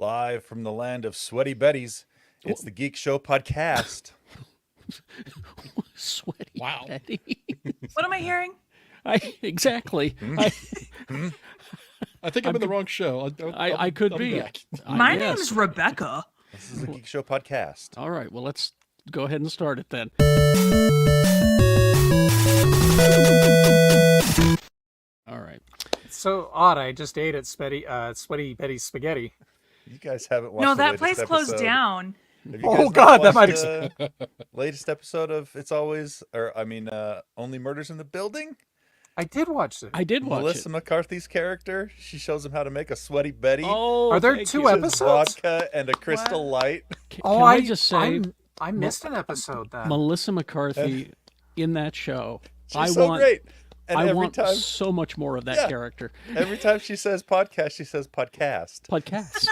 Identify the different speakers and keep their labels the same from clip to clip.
Speaker 1: Live from the land of sweaty Betties, it's the Geek Show podcast.
Speaker 2: Sweaty
Speaker 3: Wow.
Speaker 2: Betty.
Speaker 4: What am I hearing?
Speaker 2: Exactly.
Speaker 3: I think I'm in the wrong show.
Speaker 2: I could
Speaker 3: I'll
Speaker 2: be.
Speaker 3: back.
Speaker 4: My
Speaker 2: Yes.
Speaker 4: name's Rebecca.
Speaker 1: This is the Geek Show podcast.
Speaker 2: All right, well, let's go ahead and start it then. All right.
Speaker 5: It's so odd. I just ate at Sweaty Betty's Spaghetti.
Speaker 1: You guys haven't watched
Speaker 4: No,
Speaker 1: the
Speaker 4: that
Speaker 1: latest
Speaker 4: place closed
Speaker 1: episode.
Speaker 4: down.
Speaker 1: Have you
Speaker 5: Oh,
Speaker 1: guys not
Speaker 5: God, that
Speaker 1: watched
Speaker 5: might
Speaker 1: the latest episode of Only Murders in the Building?
Speaker 5: I did watch it.
Speaker 2: I did watch
Speaker 1: Melissa
Speaker 2: it.
Speaker 1: McCarthy's character, she shows him how to make a sweaty Betty.
Speaker 2: Oh,
Speaker 5: Are there
Speaker 2: thank
Speaker 5: two
Speaker 2: you.
Speaker 1: Just
Speaker 5: episodes?
Speaker 1: vodka and a Crystal Light.
Speaker 2: Can
Speaker 5: Oh,
Speaker 2: I just say,
Speaker 5: I missed an episode then.
Speaker 2: Melissa McCarthy in that show.
Speaker 1: She's so great. And
Speaker 2: I
Speaker 1: every
Speaker 2: want
Speaker 1: time,
Speaker 2: so much more of that
Speaker 1: Yeah.
Speaker 2: character.
Speaker 1: every time she says podcast, she says podcast.
Speaker 2: Podcast.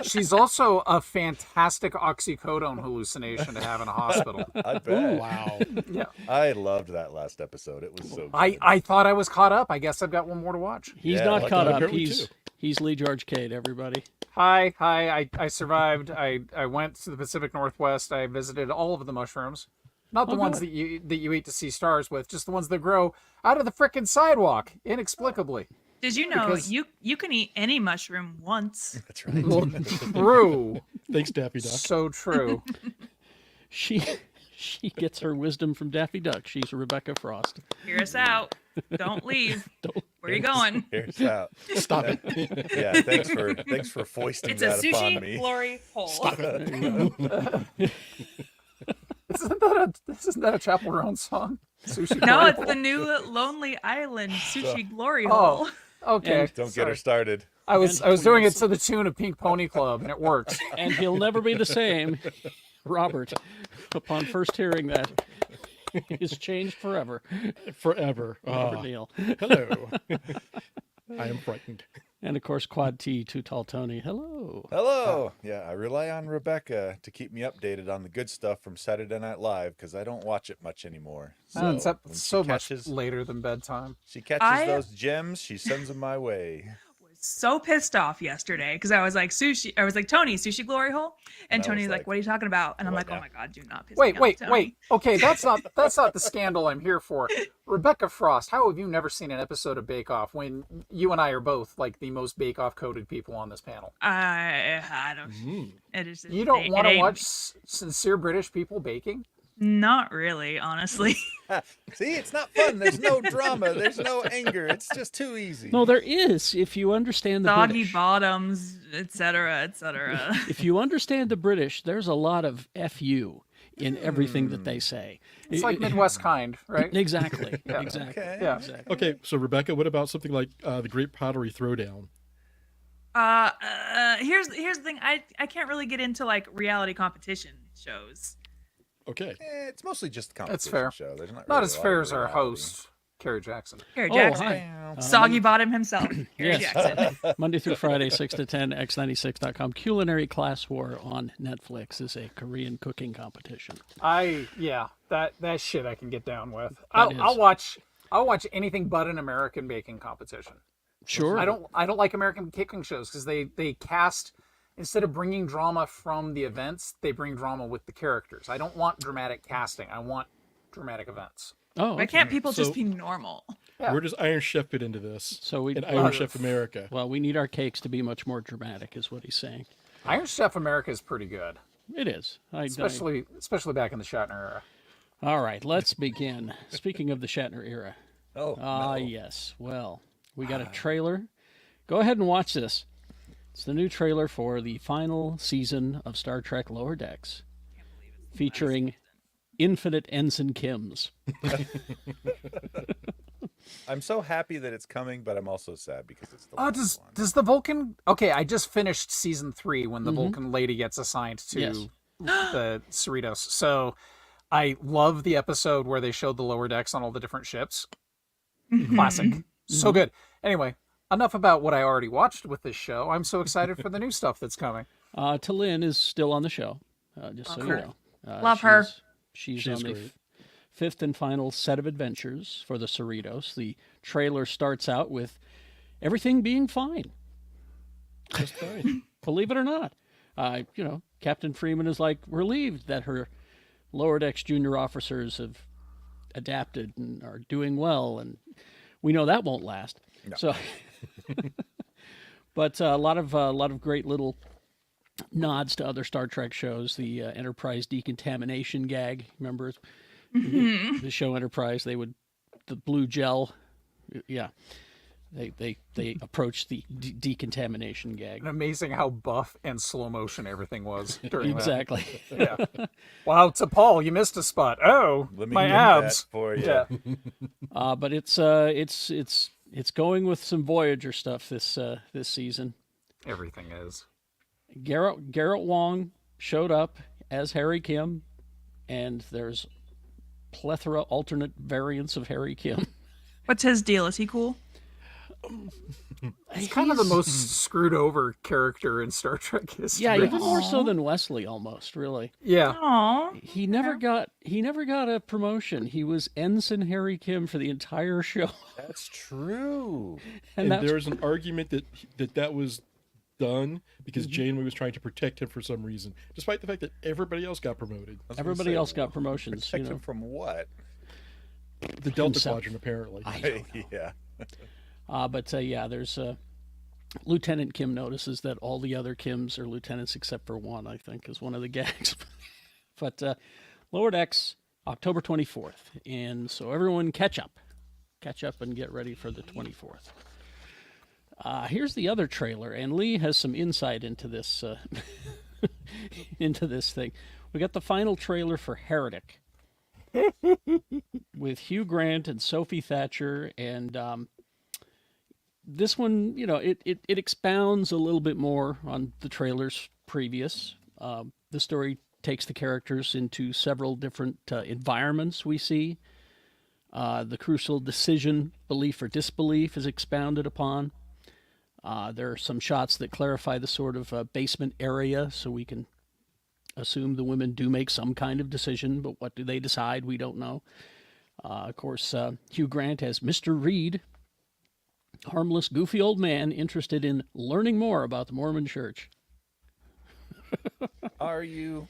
Speaker 5: She's also a fantastic oxycodone hallucination to have in a hospital.
Speaker 1: I bet.
Speaker 3: Wow.
Speaker 5: Yeah.
Speaker 1: I loved that last episode. It was so good.
Speaker 5: I thought I was caught up. I guess I've got one more to watch.
Speaker 2: He's
Speaker 1: Yeah,
Speaker 2: not
Speaker 1: like
Speaker 2: caught
Speaker 3: that
Speaker 2: up.
Speaker 3: apparently too.
Speaker 2: He's Lee George Cade, everybody.
Speaker 5: Hi. I survived. I went to the Pacific Northwest. I visited all of the mushrooms. Not the
Speaker 2: Oh,
Speaker 5: ones
Speaker 2: good.
Speaker 5: that you eat to see stars with, just the ones that grow out of the frickin' sidewalk, inexplicably.
Speaker 4: Did you know
Speaker 5: Because-
Speaker 4: you can eat any mushroom once?
Speaker 1: That's right.
Speaker 5: Well, true.
Speaker 3: Thanks, Daffy Duck.
Speaker 5: So true.
Speaker 2: She gets her wisdom from Daffy Duck. She's Rebecca Frost.
Speaker 4: Hear us out. Don't leave. Where are you going?
Speaker 1: Here's out.
Speaker 3: Stop it.
Speaker 1: Yeah, thanks for foisting
Speaker 4: It's a
Speaker 1: that upon
Speaker 4: sushi
Speaker 1: me.
Speaker 4: glory hole.
Speaker 5: Isn't that a Chapel Roan song? Sushi
Speaker 4: No,
Speaker 5: Glory
Speaker 4: it's the
Speaker 5: Hole?
Speaker 4: new Lonely Island sushi glory
Speaker 5: Oh,
Speaker 4: hole.
Speaker 5: okay.
Speaker 2: And
Speaker 1: Don't get
Speaker 5: sorry.
Speaker 1: her started.
Speaker 5: I was doing it to the tune of Pink Pony Club, and it works.
Speaker 2: And he'll never be the same. Robert, upon first hearing that, is changed forever.
Speaker 3: Forever.
Speaker 2: Robert Neal.
Speaker 3: Hello. I am frightened.
Speaker 2: And of course, Quad T, Too Tall Tony. Hello.
Speaker 1: Hello. Yeah, I rely on Rebecca to keep me updated on the good stuff from Saturday Night Live because I don't watch it much anymore. So
Speaker 5: It's up
Speaker 1: when she
Speaker 5: so much
Speaker 1: catches-
Speaker 5: later than bedtime.
Speaker 1: She catches
Speaker 4: I-
Speaker 1: those gems, she sends them my way.
Speaker 4: So pissed off yesterday because I was like Tony, sushi glory hole, and
Speaker 1: And I
Speaker 4: Tony's
Speaker 1: was
Speaker 4: like,
Speaker 1: like,
Speaker 4: "What are you talking about?" And I'm
Speaker 1: "What
Speaker 4: like, "Oh
Speaker 1: now?"
Speaker 4: my god, do not piss
Speaker 5: Wait,
Speaker 4: me
Speaker 5: wait,
Speaker 4: off, Tony."
Speaker 5: wait. Okay, that's not the scandal I'm here for. Rebecca Frost, how have you never seen an episode of Bake Off when you and I are both like the most Bake Off coded people on this panel?
Speaker 4: I don't. It is.
Speaker 5: You don't
Speaker 4: it
Speaker 5: want to
Speaker 4: ain't-
Speaker 5: watch sincere British people baking?
Speaker 4: Not really, honestly.
Speaker 1: See, it's not fun. There's no drama. There's no anger. It's just too easy.
Speaker 2: No, there is. If you understand the
Speaker 4: Soggy
Speaker 2: British.
Speaker 4: bottoms, etc., etc.
Speaker 2: If you understand the British, there's a lot of FU in everything that they say.
Speaker 5: It's like Midwest kind, right?
Speaker 2: Exactly.
Speaker 5: Yeah.
Speaker 2: Exactly.
Speaker 1: Okay.
Speaker 5: Yeah.
Speaker 2: Exactly.
Speaker 3: Okay, so Rebecca, what about something like the Great Pottery Throwdown?
Speaker 4: Here's the thing. I can't really get into like reality competition shows.
Speaker 3: Okay.
Speaker 1: It's mostly just a competition
Speaker 5: That's fair.
Speaker 1: show. There's not,
Speaker 5: Not
Speaker 1: really
Speaker 5: as
Speaker 1: a lot
Speaker 5: fair
Speaker 1: of
Speaker 5: as our
Speaker 1: reality.
Speaker 5: host, Kerry Jackson.
Speaker 4: Here,
Speaker 2: Oh,
Speaker 4: Jackson.
Speaker 2: hi.
Speaker 4: Soggy bottom himself. Here,
Speaker 2: Yes.
Speaker 4: Jackson.
Speaker 2: Monday through Friday, 6 to 10, x96.com. Culinary Class War on Netflix is a Korean cooking competition.
Speaker 5: That shit I can get down with.
Speaker 2: That is.
Speaker 5: I'll watch anything but an American baking competition.
Speaker 2: Sure.
Speaker 5: I don't like American cooking shows because they cast, instead of bringing drama from the events, they bring drama with the characters. I don't want dramatic casting. I want dramatic events.
Speaker 2: Oh,
Speaker 4: Why
Speaker 2: okay.
Speaker 4: can't people just
Speaker 3: So-
Speaker 4: be normal?
Speaker 5: Yeah.
Speaker 3: Where does Iron Chef fit into this?
Speaker 2: So we
Speaker 3: In Iron Chef America.
Speaker 2: well, we need our cakes to be much more dramatic, is what he's saying.
Speaker 5: Iron Chef America is pretty good,
Speaker 2: It is.
Speaker 5: especially back in the Shatner era.
Speaker 2: All right, let's begin. Speaking of the Shatner era.
Speaker 1: Oh,
Speaker 2: Ah,
Speaker 1: no.
Speaker 2: yes. Well, we got a trailer. Go ahead and watch this. It's the new trailer for the final season of Star Trek Lower Decks, featuring Infinite Ensign Kims.
Speaker 1: I'm so happy that it's coming, but I'm also sad because it's the
Speaker 5: Oh,
Speaker 1: last one.
Speaker 5: does the Vulcan? Okay, I just finished season 3 when the Vulcan lady gets assigned to
Speaker 2: Yes.
Speaker 5: the Cerritos. So I love the episode where they showed the lower decks on all the different ships. Classic, so good. Anyway, enough about what I already watched with this show. I'm so excited for the new stuff that's coming.
Speaker 2: Talin is still on the show, just so you
Speaker 4: cool.
Speaker 2: know.
Speaker 4: Love her.
Speaker 2: She's
Speaker 3: She's
Speaker 2: on the
Speaker 3: great.
Speaker 2: fifth and final set of adventures for the Cerritos. The trailer starts out with everything being fine.
Speaker 3: Just fine.
Speaker 2: Believe it or not. Captain Freeman is like relieved that her lower decks junior officers have adapted and are doing well, and we know that won't last.
Speaker 1: No.
Speaker 2: So, but a lot of great little nods to other Star Trek shows. The Enterprise decontamination gag, remember the show Enterprise? The blue gel, yeah. They approached the decontamination gag.
Speaker 5: And amazing how buff and slow motion everything was during
Speaker 2: Exactly.
Speaker 5: that. Yeah. Wow, to Paul, you missed a spot. Oh,
Speaker 1: Let me
Speaker 5: my
Speaker 1: get
Speaker 5: abs.
Speaker 1: that for you.
Speaker 5: Yeah.
Speaker 2: But it's going with some Voyager stuff this season.
Speaker 5: Everything is.
Speaker 2: Garrett Wong showed up as Harry Kim, and there's plethora alternate variants of Harry Kim.
Speaker 4: What's his deal? Is he cool?
Speaker 5: He's kind of the most screwed over character in Star Trek history.
Speaker 2: Yeah, even more so than Wesley, almost, really.
Speaker 5: Yeah.
Speaker 4: Aw.
Speaker 2: He never got a promotion. He was Ensign Harry Kim for the entire show.
Speaker 1: That's true.
Speaker 3: And
Speaker 2: that's-
Speaker 3: there's an argument that was done because Janeway was trying to protect him for some reason, despite the fact that everybody else got promoted.
Speaker 1: I was gonna
Speaker 2: Everybody
Speaker 1: say,
Speaker 2: else got promotions.
Speaker 1: Protect him from what?
Speaker 3: The Delta
Speaker 2: Himself.
Speaker 3: Squadron, apparently.
Speaker 2: I don't know.
Speaker 1: Yeah.
Speaker 2: There's Lieutenant Kim notices that all the other Kims are lieutenants except for one, I think, is one of the gags. But Lower Decks, October 24th. And so everyone catch up and get ready for the 24th. Here's the other trailer, and Lee has some insight into this into this thing. We got the final trailer for Heretic with Hugh Grant and Sophie Thatcher, and this one, it expounds a little bit more on the trailers previous. The story takes the characters into several different environments we see. The crucial decision, belief or disbelief, is expounded upon. There are some shots that clarify the sort of basement area, so we can assume the women do make some kind of decision, but what do they decide? We don't know. Of course, Hugh Grant as Mr. Reed, harmless, goofy old man interested in learning more about the Mormon Church.
Speaker 1: Are you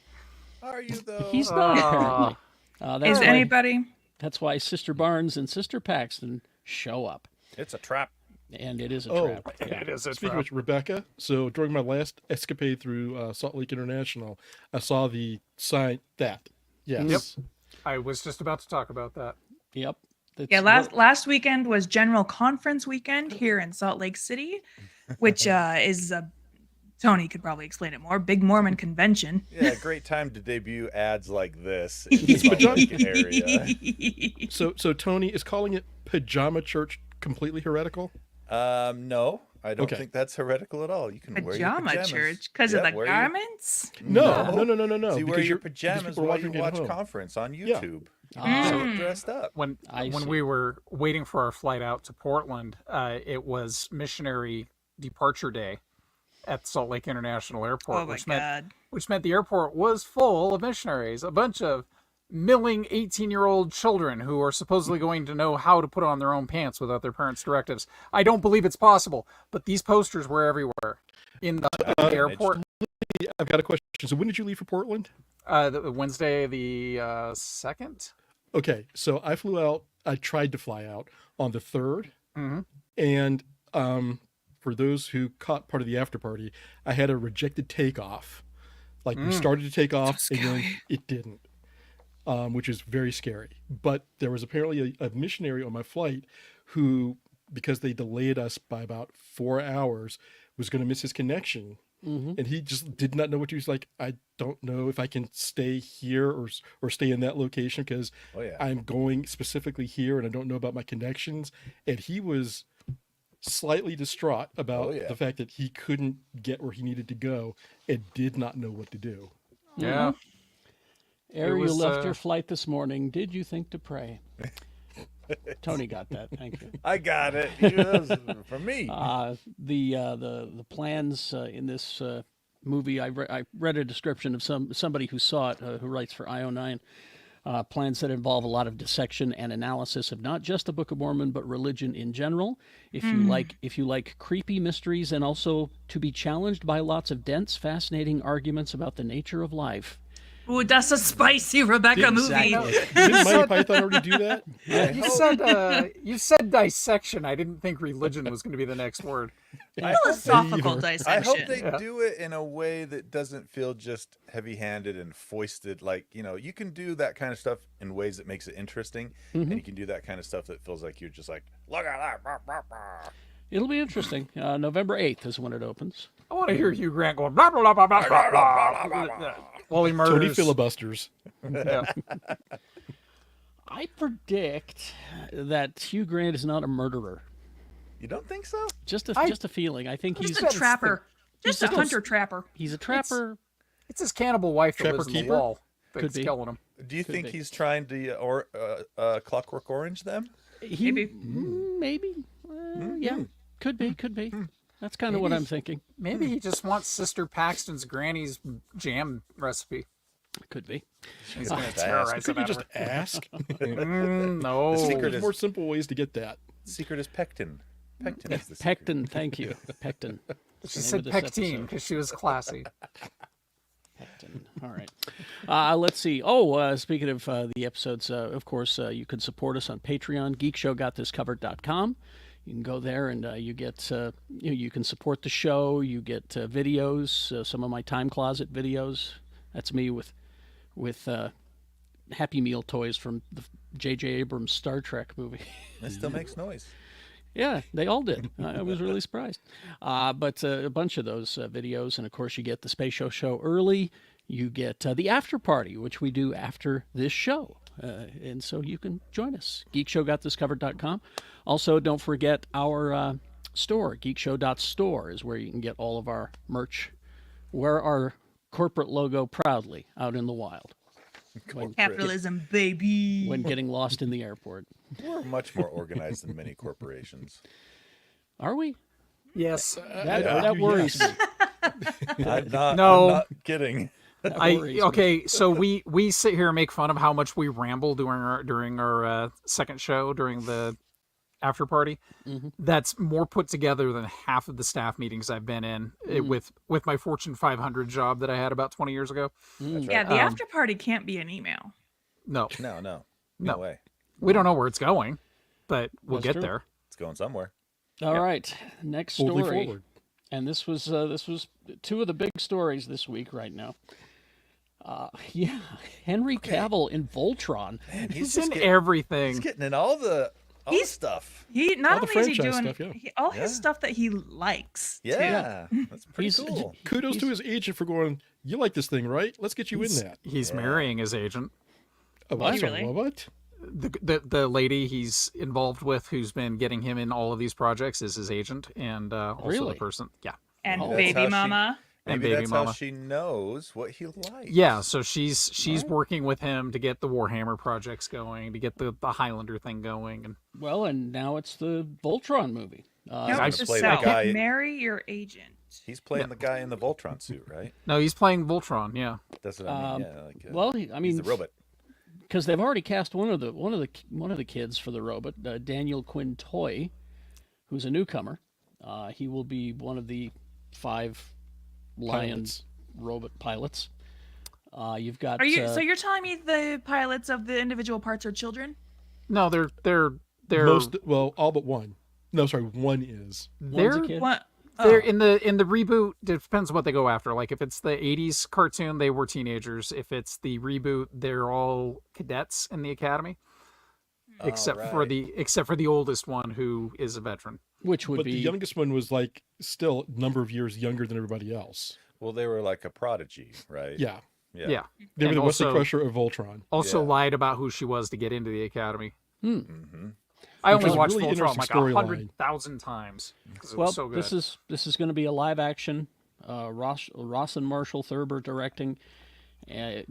Speaker 1: though?
Speaker 2: He's not, apparently.
Speaker 4: Is anybody?
Speaker 2: That's why Sister Barnes and Sister Paxton show up.
Speaker 1: It's a trap.
Speaker 2: And it is a
Speaker 3: Oh,
Speaker 2: trap. Yeah.
Speaker 5: It is a
Speaker 3: Speaking
Speaker 5: trap.
Speaker 3: of which, Rebecca, so during my last escapade through Salt Lake International, I saw the sign that. Yes.
Speaker 5: Yep. I was just about to talk about that.
Speaker 2: Yep.
Speaker 4: Yeah, last weekend was General Conference weekend here in Salt Lake City, which is Tony could probably explain it more. Big Mormon convention.
Speaker 1: Yeah, great time to debut ads like this in the Salt Lake area.
Speaker 3: So Tony is calling it Pajama Church completely heretical?
Speaker 1: No, I don't
Speaker 3: Okay.
Speaker 1: think that's heretical at all. You can wear your
Speaker 4: Pajama
Speaker 1: pajamas.
Speaker 4: church because
Speaker 1: Yeah,
Speaker 4: of the
Speaker 1: wear your-
Speaker 4: garments.
Speaker 3: No.
Speaker 1: So you
Speaker 3: because
Speaker 1: wear your
Speaker 3: you're- because
Speaker 1: pajamas
Speaker 3: people are
Speaker 1: while you
Speaker 3: watching it at
Speaker 1: watch
Speaker 3: home.
Speaker 1: conference on
Speaker 3: Yeah.
Speaker 1: YouTube.
Speaker 2: Ah.
Speaker 1: So dressed up.
Speaker 5: When
Speaker 2: I see.
Speaker 5: we were waiting for our flight out to Portland, it was missionary departure day at Salt Lake International Airport,
Speaker 4: Oh my
Speaker 5: which
Speaker 4: god.
Speaker 5: meant the airport was full of missionaries, a bunch of milling 18-year-old children who are supposedly going to know how to put on their own pants without their parents' directives. I don't believe it's possible, but these posters were everywhere in the airport.
Speaker 3: I've got a question. So when did you leave for Portland?
Speaker 5: Wednesday the 2nd.
Speaker 3: Okay, so I flew out. I tried to fly out on the 3rd.
Speaker 5: Mm-hmm.
Speaker 3: And for those who caught part of the after party, I had a rejected takeoff. Like we started to take off and then it didn't, which is very scary. But there was apparently a missionary on my flight who, because they delayed us by about 4 hours, was going to miss his connection.
Speaker 2: Mm-hmm.
Speaker 3: And he just did not know what he was like. I don't know if I can stay here or stay in that location because
Speaker 1: Oh yeah.
Speaker 3: I'm going specifically here and I don't know about my connections. And he was slightly distraught about
Speaker 1: Oh, yeah.
Speaker 3: the fact that he couldn't get where he needed to go and did not know what to do.
Speaker 5: Yeah.
Speaker 2: Ere
Speaker 5: It
Speaker 2: you
Speaker 5: was,
Speaker 2: left your flight this morning, did you think to pray? Tony got that. Thank you.
Speaker 1: I got it. That was for me.
Speaker 2: The plans in this movie, I read a description of somebody who saw it, who writes for IO9. Plans that involve a lot of dissection and analysis of not just the Book of Mormon, but religion in general. If you like creepy mysteries and also to be challenged by lots of dense, fascinating arguments about the nature of life.
Speaker 4: Ooh, that's a spicy Rebecca movie.
Speaker 3: Didn't Monty Python already do that?
Speaker 5: You said dissection. I didn't think religion was going to be the next word.
Speaker 4: Philosophical
Speaker 1: I
Speaker 4: dissection.
Speaker 1: hope they do it in a way that doesn't feel just heavy-handed and foisted. Like, you can do that kind of stuff in ways that makes it interesting, and you can do that kind of stuff that feels like you're just like, look at that. Bah, bah, bah.
Speaker 2: It'll be interesting. November 8th is when it opens.
Speaker 5: I want to hear Hugh Grant going blah blah blah blah blah blah blah. While he
Speaker 3: Tony
Speaker 5: murders.
Speaker 3: filibusters.
Speaker 5: Yeah.
Speaker 2: I predict that Hugh Grant is not a murderer.
Speaker 1: You don't think so?
Speaker 2: Just a feeling. I think
Speaker 4: Just
Speaker 2: he's
Speaker 4: a trapper. Just a
Speaker 2: just a-
Speaker 4: hunter-trapper.
Speaker 2: he's a trapper.
Speaker 5: It's his cannibal wife that
Speaker 3: Trapper
Speaker 5: lives in the
Speaker 3: keeper?
Speaker 5: wall
Speaker 2: Could
Speaker 5: that's
Speaker 2: be.
Speaker 5: killing him.
Speaker 1: Do you think
Speaker 2: be.
Speaker 1: he's trying to Clockwork Orange them?
Speaker 2: Maybe.
Speaker 1: Mm-hmm.
Speaker 2: Yeah. Could be. That's kind of what I'm thinking.
Speaker 5: Maybe he just wants Sister Paxton's granny's jam recipe.
Speaker 2: Could be.
Speaker 5: He's going to
Speaker 1: Ask.
Speaker 5: terrorize
Speaker 3: Could
Speaker 5: him
Speaker 3: you
Speaker 5: out
Speaker 3: just
Speaker 5: of
Speaker 3: ask?
Speaker 5: No.
Speaker 1: The secret
Speaker 3: There's
Speaker 1: is
Speaker 3: more simple ways to get that.
Speaker 1: secret is pectin. Pectin is the secret.
Speaker 2: Pectin, thank you. Pectin.
Speaker 5: She said pectine because she was classy.
Speaker 2: Pectin. All right. Let's see. Oh, speaking of the episodes, of course, you can support us on Patreon, geekshowgotthiscovered.com. You can go there and you get, you can support the show. You get videos, some of my time closet videos. That's me with Happy Meal toys from the J.J. Abrams Star Trek movie.
Speaker 1: It still makes noise.
Speaker 2: Yeah, they all did. I was really surprised. But a bunch of those videos, and of course you get the Space Show early. You get the after party, which we do after this show. And so you can join us. geekshowgotthiscovered.com. Also, don't forget our store, geekshow.store, is where you can get all of our merch. Wear our corporate logo proudly out in the wild
Speaker 4: Capitalism, baby.
Speaker 2: when getting lost in the airport.
Speaker 1: We're much more organized than many corporations.
Speaker 2: Are we?
Speaker 5: Yes.
Speaker 2: That worries me.
Speaker 1: I'm not,
Speaker 5: No.
Speaker 1: I'm not kidding.
Speaker 2: That worries me.
Speaker 5: Okay, so we sit here and make fun of how much we ramble during our second show during the after party.
Speaker 2: Mm-hmm.
Speaker 5: That's more put together than half of the staff meetings I've been in with my Fortune 500 job that I had about 20 years ago.
Speaker 1: That's
Speaker 4: Yeah,
Speaker 1: right.
Speaker 4: the after party can't be an email.
Speaker 5: No,
Speaker 1: No
Speaker 5: No.
Speaker 1: way.
Speaker 5: we don't know where it's going, but we'll
Speaker 2: That's
Speaker 5: get
Speaker 2: true.
Speaker 5: there.
Speaker 1: It's going somewhere.
Speaker 2: All right, next
Speaker 3: Boldly
Speaker 2: story.
Speaker 3: forward.
Speaker 2: And this was two of the big stories this week right now. Henry Cavill in Voltron.
Speaker 1: Man,
Speaker 5: He's
Speaker 1: just
Speaker 5: in
Speaker 1: getting,
Speaker 5: everything.
Speaker 1: he's getting in all the stuff.
Speaker 4: He not
Speaker 3: All the
Speaker 4: only is he
Speaker 3: franchise
Speaker 4: doing
Speaker 3: stuff, yeah.
Speaker 4: all
Speaker 1: Yeah.
Speaker 4: his stuff that he likes. too.
Speaker 1: Yeah, that's pretty
Speaker 2: He's-
Speaker 1: cool.
Speaker 3: Kudos to his agent for going, you like this thing, right? Let's get you in that.
Speaker 5: He's marrying his agent.
Speaker 3: Oh,
Speaker 2: What?
Speaker 3: I'm sorry,
Speaker 4: Really?
Speaker 3: what?
Speaker 5: The lady he's involved with who's been getting him in all of these projects is his agent and also
Speaker 2: Really?
Speaker 5: the person. Yeah.
Speaker 4: And
Speaker 1: Oh. That's
Speaker 4: baby
Speaker 1: how she-
Speaker 4: mama.
Speaker 5: And
Speaker 1: Maybe
Speaker 5: baby
Speaker 1: that's
Speaker 5: mama.
Speaker 1: how she knows what he likes.
Speaker 5: Yeah, so she's working with him to get the Warhammer projects going, to get the Highlander thing going, and
Speaker 2: Well, and now it's the Voltron movie.
Speaker 4: Note
Speaker 1: gonna
Speaker 4: to
Speaker 1: play that
Speaker 4: self,
Speaker 1: guy-
Speaker 4: marry your agent.
Speaker 1: He's playing the guy in the Voltron suit, right?
Speaker 5: no, he's playing Voltron. Yeah,
Speaker 1: That's what I mean. Yeah, like
Speaker 2: Well, I
Speaker 1: he's
Speaker 2: mean,
Speaker 1: the robot.
Speaker 2: because they've already cast one of the kids for the robot, Daniel Quinn Toy, who's a newcomer. He will be one of the 5 Lions robot pilots. You've got.
Speaker 4: Are you? So you're telling me the pilots of the individual parts are children?
Speaker 5: no, they're
Speaker 3: All but one. No, sorry, one is.
Speaker 2: One's a
Speaker 5: they're
Speaker 2: kid?
Speaker 4: What?
Speaker 5: they're
Speaker 4: Oh.
Speaker 5: in the reboot. It depends what they go after. Like if it's the '80s cartoon, they were teenagers. If it's the reboot, they're all cadets in the academy, except for
Speaker 1: right.
Speaker 5: the oldest one who is a veteran.
Speaker 2: Which would
Speaker 3: But
Speaker 2: be
Speaker 3: the youngest one was like still a number of years younger than everybody else.
Speaker 1: Well, they were like a prodigy, right?
Speaker 3: Yeah.
Speaker 5: Yeah.
Speaker 3: They were
Speaker 5: And
Speaker 3: the Wesley
Speaker 5: also-
Speaker 3: Crusher of Voltron.
Speaker 5: Also
Speaker 1: Yeah.
Speaker 5: lied about who she was to get into the academy.
Speaker 1: Mm-hmm.
Speaker 5: I
Speaker 3: Which
Speaker 5: only
Speaker 3: was a
Speaker 5: watched
Speaker 3: really
Speaker 5: Voltron
Speaker 3: interesting
Speaker 5: like
Speaker 3: storyline.
Speaker 5: 100,000 times because it
Speaker 2: well.
Speaker 5: was so good.
Speaker 2: This is going to be a live action. Ross and Marshall Thurber directing. I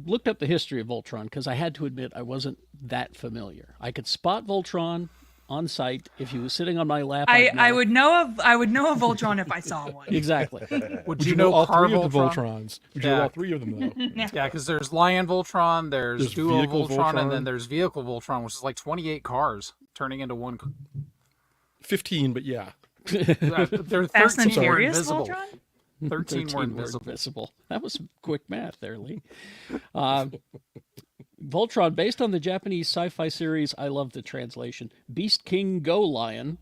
Speaker 2: looked up the history of Voltron because I had to admit I wasn't that familiar. I could spot Voltron, on site. If he was sitting on my lap,
Speaker 4: I would know of Voltron if I saw one.
Speaker 2: Exactly.
Speaker 5: Would
Speaker 3: Would
Speaker 5: you
Speaker 3: you know all
Speaker 5: car
Speaker 3: three of the
Speaker 5: Voltron?
Speaker 3: Voltrons? Would you know
Speaker 5: Yeah.
Speaker 3: all three of them though?
Speaker 5: Yeah, because there's Lion Voltron, there's Duo
Speaker 3: Vehicle
Speaker 5: Voltron, and then
Speaker 3: Voltron.
Speaker 5: there's Vehicle Voltron, which is like 28 cars turning into one.
Speaker 3: 15, but yeah.
Speaker 5: There are
Speaker 4: Fast
Speaker 5: 13
Speaker 4: and
Speaker 5: were
Speaker 4: Furious
Speaker 5: invisible.
Speaker 4: Voltron?
Speaker 5: 13 were
Speaker 2: were
Speaker 5: invisible.
Speaker 2: invisible. That was quick math there, Lee. Voltron, based on the Japanese sci-fi series, I love the translation, Beast King Go Lion.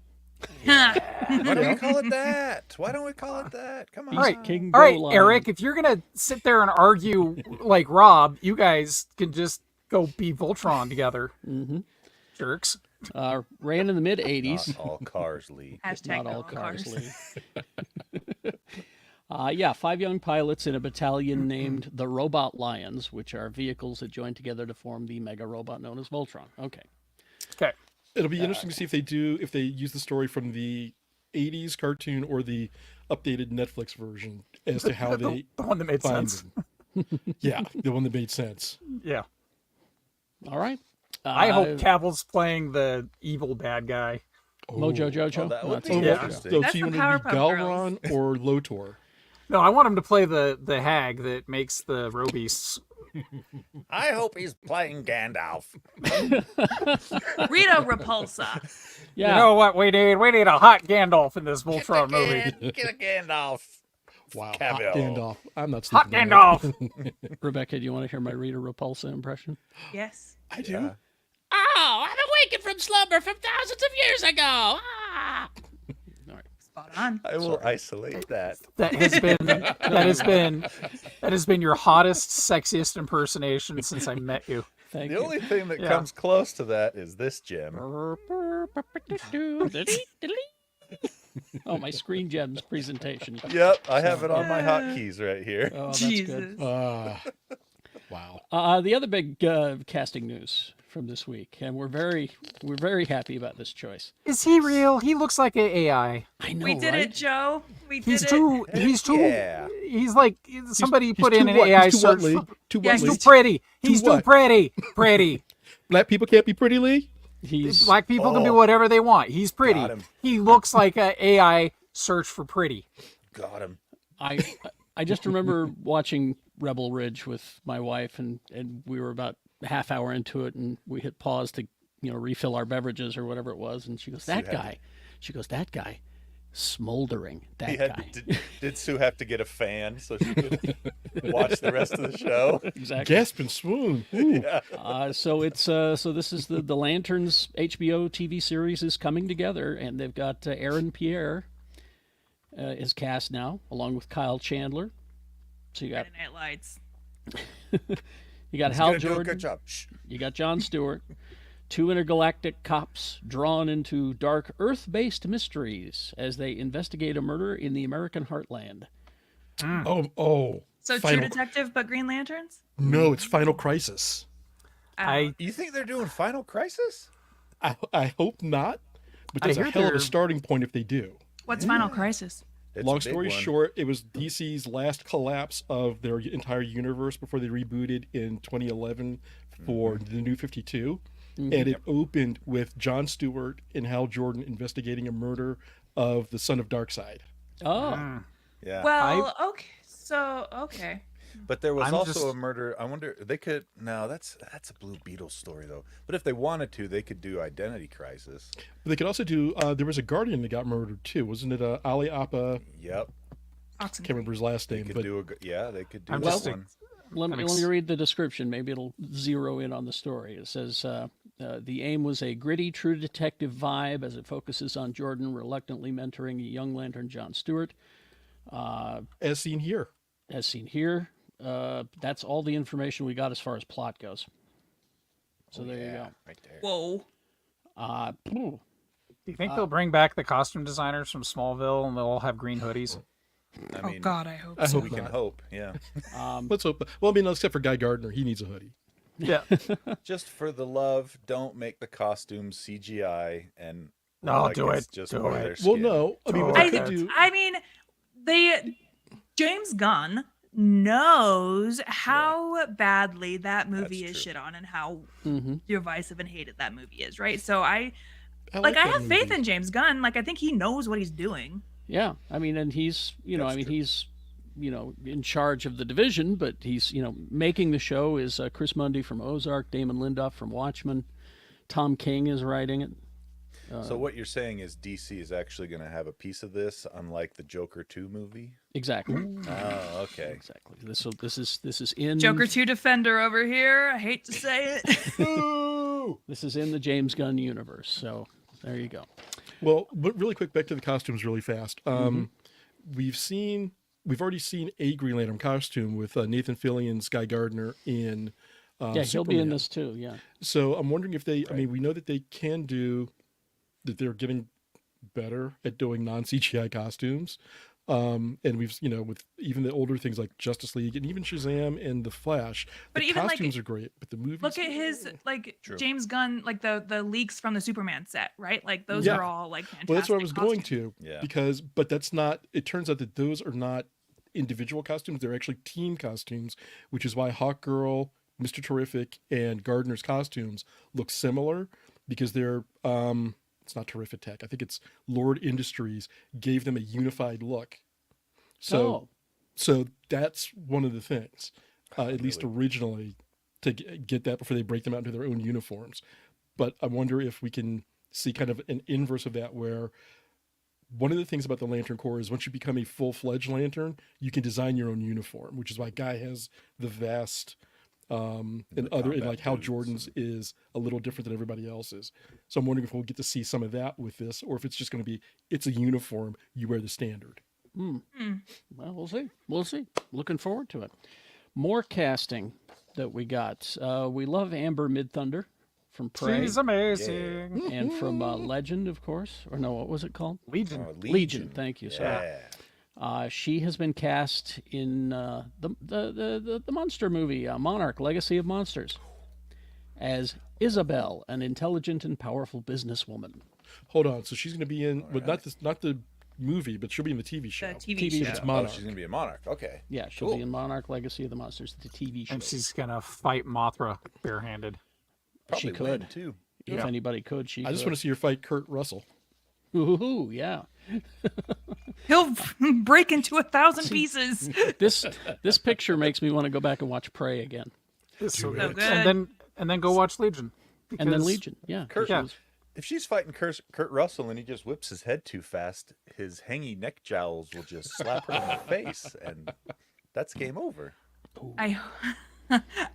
Speaker 1: Why don't we call it that? Why don't we call it that? Come on.
Speaker 5: All right,
Speaker 2: King
Speaker 5: all right,
Speaker 2: Go Lion.
Speaker 5: Eric, if you're going to sit there and argue like Rob, you guys can just go be Voltron together.
Speaker 2: Mm-hmm.
Speaker 5: Jerks.
Speaker 2: Ran in the mid-'80s.
Speaker 1: Not all cars, Lee.
Speaker 4: Hashtag
Speaker 2: Not all
Speaker 4: no
Speaker 2: cars, Lee. Yeah, 5 young pilots in a battalion named the Robot Lions, which are vehicles that join together to form the mega robot known as Voltron. Okay.
Speaker 5: Okay.
Speaker 3: It'll be interesting to see if they use the story from the 80s cartoon or the updated Netflix version as to how they
Speaker 5: The one that made
Speaker 3: find
Speaker 5: sense.
Speaker 3: them. Yeah, the one that made sense.
Speaker 5: Yeah.
Speaker 2: All right.
Speaker 5: I hope Cavill's playing the evil bad guy.
Speaker 2: Mojo Jojo.
Speaker 1: Oh, that
Speaker 2: Oh,
Speaker 1: would
Speaker 2: that's
Speaker 1: be
Speaker 2: good.
Speaker 5: Yeah.
Speaker 1: interesting.
Speaker 3: So,
Speaker 4: That's
Speaker 3: so you
Speaker 4: the
Speaker 3: want to be
Speaker 4: Powerpuff
Speaker 3: Galron or Lotor?
Speaker 5: No, I want him to play the hag that makes the Robeasts.
Speaker 1: I hope he's playing Gandalf.
Speaker 4: Rita Repulsa.
Speaker 2: Yeah.
Speaker 5: You know what we need? We need a hot Gandalf in this Voltron movie.
Speaker 1: Get a Gandalf.
Speaker 3: Wow,
Speaker 1: Cavill.
Speaker 3: hot Gandalf. I'm not
Speaker 5: Hot
Speaker 3: sleeping on that.
Speaker 5: Gandalf.
Speaker 2: Rebecca, do you want to hear my Rita Repulsa impression?
Speaker 4: Yes.
Speaker 3: I do.
Speaker 1: Yeah.
Speaker 2: Oh, I'm awakened from slumber from thousands of years ago. Ah. All right.
Speaker 4: Spot on.
Speaker 1: I will isolate that.
Speaker 5: That has been your hottest, sexiest impersonation since I met you.
Speaker 2: Thank
Speaker 1: The
Speaker 2: you.
Speaker 1: only thing that
Speaker 5: Yeah.
Speaker 1: comes close to that is this gem.
Speaker 2: Oh, my Screen Gems presentation.
Speaker 1: Yep, I have it on my hotkeys right here.
Speaker 2: Oh, that's
Speaker 4: Jesus.
Speaker 2: good.
Speaker 3: Wow.
Speaker 2: The other big casting news from this week, and we're very happy about this choice.
Speaker 5: Is he real? He looks like an AI.
Speaker 2: I know,
Speaker 4: We did
Speaker 2: right?
Speaker 4: it, Joe. We did
Speaker 5: He's
Speaker 4: it.
Speaker 5: too. He's too.
Speaker 1: Yeah.
Speaker 5: He's like somebody
Speaker 3: He's
Speaker 5: put
Speaker 3: too
Speaker 5: in an
Speaker 3: what?
Speaker 5: AI
Speaker 3: He's too
Speaker 5: search.
Speaker 3: what, Lee? Too
Speaker 4: Yeah,
Speaker 3: what,
Speaker 5: He's
Speaker 3: Lee?
Speaker 5: too pretty. He's too
Speaker 3: what?
Speaker 5: pretty. Pretty.
Speaker 3: Black people can't be pretty, Lee?
Speaker 2: He's
Speaker 5: Black people can do
Speaker 1: Oh.
Speaker 5: whatever they want. He's pretty.
Speaker 1: Got him.
Speaker 5: He looks like an AI search for pretty.
Speaker 1: Got him.
Speaker 2: I just remember watching Rebel Ridge with my wife, and we were about a half hour into it, and we hit pause to refill our beverages or whatever it was, and she goes, "That guy," she goes, "That guy, smoldering. That
Speaker 1: He
Speaker 2: guy."
Speaker 1: did Sue have to get a fan so she could watch the rest of the show?
Speaker 2: Exactly.
Speaker 3: Gasp and swoon. Ooh.
Speaker 2: So this is the Lanterns HBO TV series is coming together, and they've got Aaron Pierre is cast now, along with Kyle Chandler. So you got
Speaker 4: Friday Night Lights.
Speaker 2: you got
Speaker 1: He's
Speaker 2: Hal
Speaker 1: gonna do a
Speaker 2: Jordan,
Speaker 1: good job. Shh.
Speaker 2: you got Jon Stewart, 2 intergalactic cops drawn into dark Earth-based mysteries as they investigate a murder in the American heartland.
Speaker 3: Oh.
Speaker 4: So
Speaker 3: Final-
Speaker 4: True Detective, but Green Lanterns?
Speaker 3: No, it's Final Crisis.
Speaker 1: You think they're doing Final Crisis?
Speaker 3: I hope not, but
Speaker 5: I
Speaker 3: that's a
Speaker 5: hear
Speaker 3: hell of
Speaker 5: they're-
Speaker 3: a starting point if they do.
Speaker 4: What's Final Crisis?
Speaker 1: It's
Speaker 3: Long
Speaker 1: a big
Speaker 3: story
Speaker 1: one.
Speaker 3: short, it was DC's last collapse of their entire universe before they rebooted in 2011 for the New 52. And it opened with Jon Stewart and Hal Jordan investigating a murder of the son of Darkseid.
Speaker 2: Oh,
Speaker 1: Yeah.
Speaker 4: Well, okay.
Speaker 1: But there was
Speaker 5: I'm
Speaker 1: also
Speaker 5: just-
Speaker 1: a murder. I wonder they could. No, that's a Blue Beetle story though. But if they wanted to, they could do Identity Crisis.
Speaker 3: But they could also do. There was a Guardian that got murdered too, wasn't it? Ali Appa.
Speaker 1: Yep.
Speaker 3: Can't remember his last
Speaker 1: They
Speaker 3: name,
Speaker 1: could
Speaker 3: but
Speaker 1: do they could do
Speaker 5: I'm
Speaker 1: that
Speaker 5: just-
Speaker 1: one.
Speaker 2: let me read the description. Maybe it'll zero in on the story. It says the aim was a gritty, true detective vibe as it focuses on Jordan reluctantly mentoring young Lantern Jon Stewart,
Speaker 3: as seen here.
Speaker 2: as seen here. That's all the information we got as far as plot goes. So there you go.
Speaker 1: Right there.
Speaker 4: Whoa.
Speaker 5: Do you think they'll bring back the costume designers from Smallville and they'll all have green hoodies?
Speaker 1: I mean,
Speaker 4: Oh God, I hope
Speaker 3: I
Speaker 4: so.
Speaker 3: hope
Speaker 1: we can
Speaker 3: not.
Speaker 1: hope. Yeah.
Speaker 3: Let's hope. Well, I mean, except for Guy Gardner, he needs a hoodie.
Speaker 5: Yeah.
Speaker 1: Just for the love, don't make the costumes CGI and
Speaker 5: No,
Speaker 1: like
Speaker 5: do
Speaker 1: it's
Speaker 5: it.
Speaker 1: just
Speaker 5: Do
Speaker 1: part of
Speaker 5: it.
Speaker 1: their
Speaker 3: Well,
Speaker 1: skin.
Speaker 3: no. I mean, what
Speaker 5: I
Speaker 3: they could do.
Speaker 4: I mean, James Gunn knows how badly that movie
Speaker 1: That's
Speaker 4: is
Speaker 1: true.
Speaker 4: shit on and how
Speaker 2: Mm-hmm.
Speaker 4: divisive and hated that movie is, right? So I Like, I
Speaker 3: that
Speaker 4: have faith
Speaker 3: movie.
Speaker 4: in James Gunn. Like, I think he knows what he's doing.
Speaker 2: Yeah, I mean, and he's, he's, in charge of the division, but he's, making the show is Chris Mundy from Ozark, Damon Lindelof from Watchmen, Tom King is writing it.
Speaker 1: So what you're saying is DC is actually going to have a piece of this, unlike the Joker 2 movie?
Speaker 2: Exactly.
Speaker 1: Oh, okay.
Speaker 2: Exactly. This is in
Speaker 4: Joker 2 Defender over here. I hate to say it.
Speaker 2: This is in the James Gunn universe. So there you go.
Speaker 3: Well, but really quick, back to the costumes really fast. We've already seen a Green Lantern costume with Nathan Fillion, Sky Gardner in
Speaker 2: Yeah, he'll be in
Speaker 3: Superman.
Speaker 2: this too. Yeah.
Speaker 3: So I'm wondering if they, I mean, we know that they can do, that they're getting better at doing non-CGI costumes. And we've, with even the older things like Justice League and even Shazam and The Flash,
Speaker 4: But
Speaker 3: the
Speaker 4: even, like,
Speaker 3: costumes are great, but the movies.
Speaker 4: Look at his, like,
Speaker 1: True.
Speaker 4: James Gunn, like the leaks from the Superman set, right? Like, those
Speaker 3: Yeah.
Speaker 4: are all, like, fantastic.
Speaker 3: Well, that's what I was going
Speaker 4: costumes.
Speaker 3: to,
Speaker 1: Yeah.
Speaker 3: because, but that's not, it turns out that those are not individual costumes. They're actually team costumes, which is why Hawkgirl, Mr. Terrific, and Gardner's costumes look similar, because they're, it's not Terrific Tech. I think it's Lord Industries gave them a unified look. So, so that's one of the things, at least originally, to get that before they break them out into their own uniforms. But I wonder if we can see kind of an inverse of that, where one of the things about the Lantern Corps is once you become a full-fledged Lantern, you can design your own uniform, which is why Guy has the vest, and other, and
Speaker 1: combat
Speaker 3: like Hal
Speaker 1: boots
Speaker 3: Jordan's is a little different than everybody else's. So I'm wondering if we'll get to see some of that with this, or if it's just going to be, it's a uniform, you wear the standard.
Speaker 2: Well, we'll see. We'll see. Looking forward to it. More casting that we got. We love Amber Midthunder from Prey
Speaker 5: She's amazing.
Speaker 2: and from Legend, of course. Or no, what was it called?
Speaker 5: Legion.
Speaker 2: Legion. Thank you. Sorry.
Speaker 1: Yeah.
Speaker 2: She has been cast in the monster movie Monarch: Legacy of Monsters as Isabel, an intelligent and powerful businesswoman.
Speaker 3: Hold on, so she's going to be in, but not the movie, but she'll be in the TV show.
Speaker 4: The TV,
Speaker 2: TV
Speaker 4: show.
Speaker 2: show.
Speaker 1: Oh,
Speaker 3: Monarch.
Speaker 1: she's going to be a Monarch. Okay.
Speaker 2: Yeah, she'll
Speaker 1: Cool.
Speaker 2: be in Monarch: Legacy of the Monsters, the TV show.
Speaker 5: And she's gonna fight Mothra barehanded.
Speaker 1: Probably
Speaker 2: She could.
Speaker 1: win, too.
Speaker 2: If anybody could, she
Speaker 3: I just
Speaker 2: could.
Speaker 3: want to see her fight Kurt Russell.
Speaker 2: Ooh, yeah.
Speaker 4: He'll break into 1,000 pieces.
Speaker 2: This picture makes me want to go back and watch Prey again,
Speaker 5: It's so
Speaker 4: So
Speaker 5: good.
Speaker 4: good.
Speaker 5: And then go watch Legion.
Speaker 2: and then
Speaker 5: because-
Speaker 2: Legion. Yeah,
Speaker 1: Kurt,
Speaker 5: Yeah.
Speaker 1: if she's fighting Kurt Russell and he just whips his head too fast, his hangy neck jowls will just slap her in the face, and that's game over.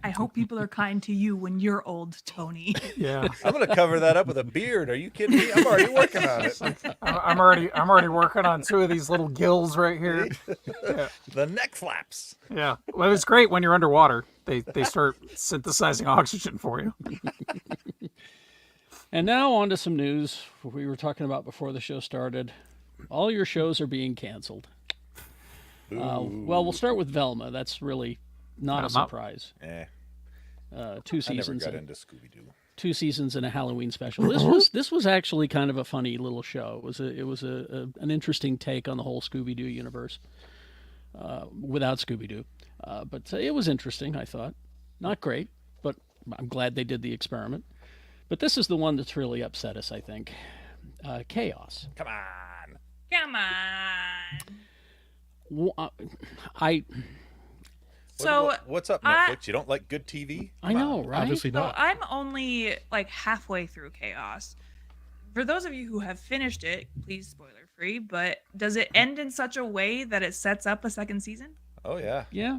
Speaker 4: I hope people are kind to you when you're old, Tony.
Speaker 5: Yeah.
Speaker 1: I'm going to cover that up with a beard. Are you kidding me? I'm already working on it.
Speaker 5: I'm already working on 2 of these little gills right here.
Speaker 1: The neck flaps.
Speaker 5: Yeah. Well, it's great when you're underwater. They start synthesizing oxygen for you.
Speaker 2: And now on to some news we were talking about before the show started. All your shows are being canceled. Well, we'll start with Velma. That's really not a surprise. 2
Speaker 1: I never
Speaker 2: seasons.
Speaker 1: got into Scooby-Doo.
Speaker 2: 2 seasons and a Halloween special. This was actually kind of a funny little show. It was an interesting take on the whole Scooby-Doo universe without Scooby-Doo, but it was interesting. I thought, not great, but I'm glad they did the experiment. But this is the one that's really upset us. I think KAOS.
Speaker 1: Come on.
Speaker 4: Come on. So
Speaker 1: What's up, Netflix? You don't like good TV?
Speaker 2: I know, right?
Speaker 3: Obviously
Speaker 4: So
Speaker 3: not.
Speaker 4: I'm only like halfway through KAOS. For those of you who have finished it, please spoiler free, but does it end in such a way that it sets up a second season?
Speaker 1: Oh, yeah.
Speaker 2: Yeah.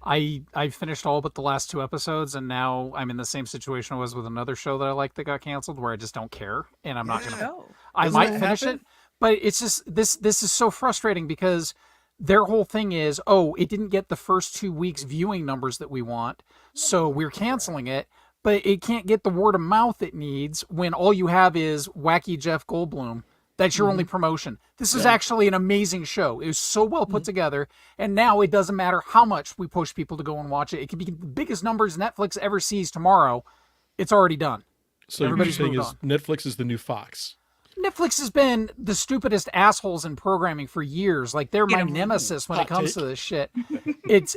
Speaker 5: I finished all but the last 2 episodes, and now I'm in the same situation I was with another show that I like that got canceled, where I just don't care, and I'm not gonna.
Speaker 4: Oh.
Speaker 5: I
Speaker 1: Doesn't
Speaker 5: might
Speaker 1: that
Speaker 5: finish
Speaker 1: happen?
Speaker 5: it, but it's just this is so frustrating because their whole thing is, oh, it didn't get the first 2 weeks viewing numbers that we want, so we're canceling it. But it can't get the word of mouth it needs when all you have is wacky Jeff Goldblum. That's your only promotion. This is actually an amazing show. It was so well put together, and now it doesn't matter how much we push people to go and watch it. It could be the biggest numbers Netflix ever sees tomorrow. It's already done.
Speaker 3: So what you're
Speaker 5: Everybody's
Speaker 3: saying
Speaker 5: moved
Speaker 3: is Netflix is the new Fox.
Speaker 5: Netflix has been the stupidest assholes in programming for years. Like they're my nemesis when it comes to this shit. It's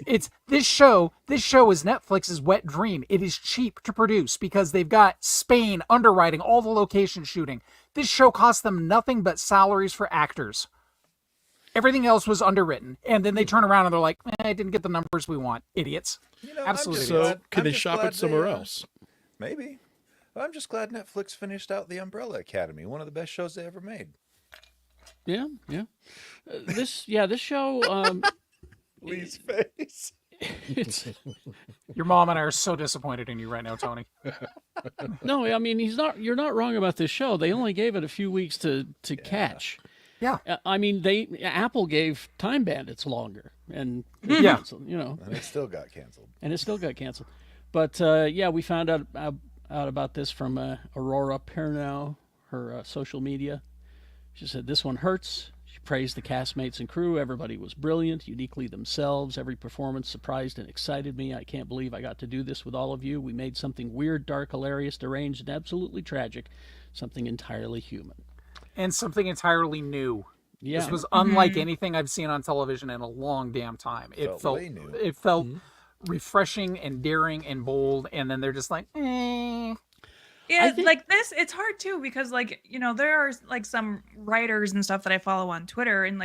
Speaker 5: this show is Netflix's wet dream. It is cheap to produce because they've got Spain underwriting all the location shooting. This show cost them nothing but salaries for actors. Everything else was underwritten. And then they turn around and they're like, I didn't get the numbers we want. Idiots. Absolutely.
Speaker 3: So can they shop it somewhere else?
Speaker 1: Maybe. I'm just glad Netflix finished out The Umbrella Academy, one of the best shows they ever made.
Speaker 2: Yeah. This show.
Speaker 1: Lee's face.
Speaker 5: Your mom and I are so disappointed in you right now, Tony.
Speaker 2: No, I mean you're not wrong about this show. They only gave it a few weeks to catch.
Speaker 5: Yeah.
Speaker 2: I mean Apple gave Time Bandits longer, and
Speaker 5: Yeah.
Speaker 1: And it still got canceled.
Speaker 2: But we found out about this from Aurora Pernow, her social media. She said this one hurts. She praised the castmates and crew. Everybody was brilliant, uniquely themselves. Every performance surprised and excited me. I can't believe I got to do this with all of you. We made something weird, dark, hilarious, deranged, and absolutely tragic. Something entirely human.
Speaker 5: And something entirely new.
Speaker 2: Yeah.
Speaker 5: This was unlike anything I've seen on television in a long damn time. It felt refreshing and daring and bold, and then they're just like,
Speaker 4: Yeah, like this, it's hard too because there are like some writers and stuff that I follow on Twitter, and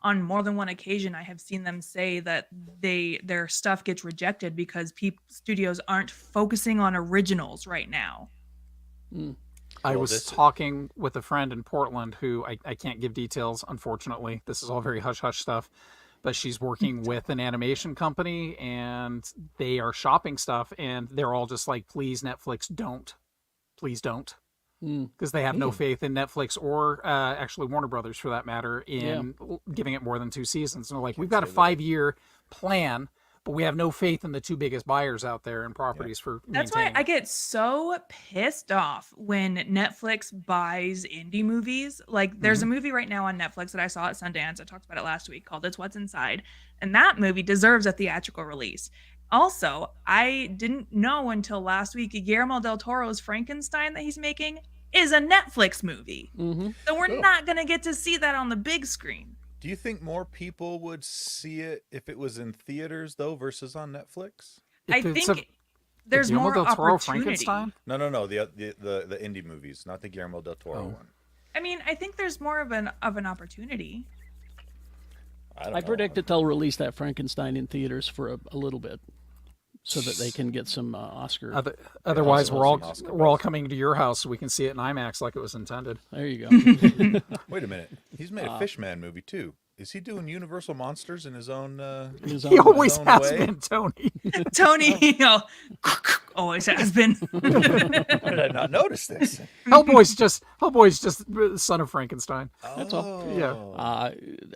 Speaker 4: on more than one occasion I have seen them say that their stuff gets rejected because studios aren't focusing on originals right now.
Speaker 5: I was talking with a friend in Portland who I can't give details, unfortunately. This is all very hush-hush stuff. But she's working with an animation company, and they are shopping stuff, and they're all just like, please, Netflix, don't. Please don't. Because they have no faith in Netflix or actually Warner Brothers, for that matter, in giving it more than 2 seasons. And they're like, we've got a 5-year plan, but we have no faith in the 2 biggest buyers out there and properties for
Speaker 4: That's
Speaker 5: maintaining.
Speaker 4: why I get so pissed off when Netflix buys indie movies. Like there's a movie right now on Netflix that I saw at Sundance. I talked about it last week called It's What's Inside. And that movie deserves a theatrical release. Also, I didn't know until last week Guillermo del Toro's Frankenstein that he's making is a Netflix movie. So we're not going to get to see that on the big screen.
Speaker 1: Do you think more people would see it if it was in theaters though versus on Netflix?
Speaker 4: I think there's more opportunity.
Speaker 1: No, the indie movies, not the Guillermo del Toro one.
Speaker 4: I mean, I think there's more of an opportunity.
Speaker 2: I predict that they'll release that Frankenstein in theaters for a little bit, so that they can get some Oscar.
Speaker 5: Otherwise, we're all coming to your house so we can see it in IMAX like it was intended.
Speaker 2: There you go.
Speaker 1: Wait a minute, he's made a Fishman movie too. Is he doing Universal Monsters in his own?
Speaker 5: He always has been, Tony.
Speaker 4: Tony, always has been.
Speaker 1: How did I not notice this?
Speaker 5: Hellboy's just the son of Frankenstein.
Speaker 2: That's all.
Speaker 5: Yeah.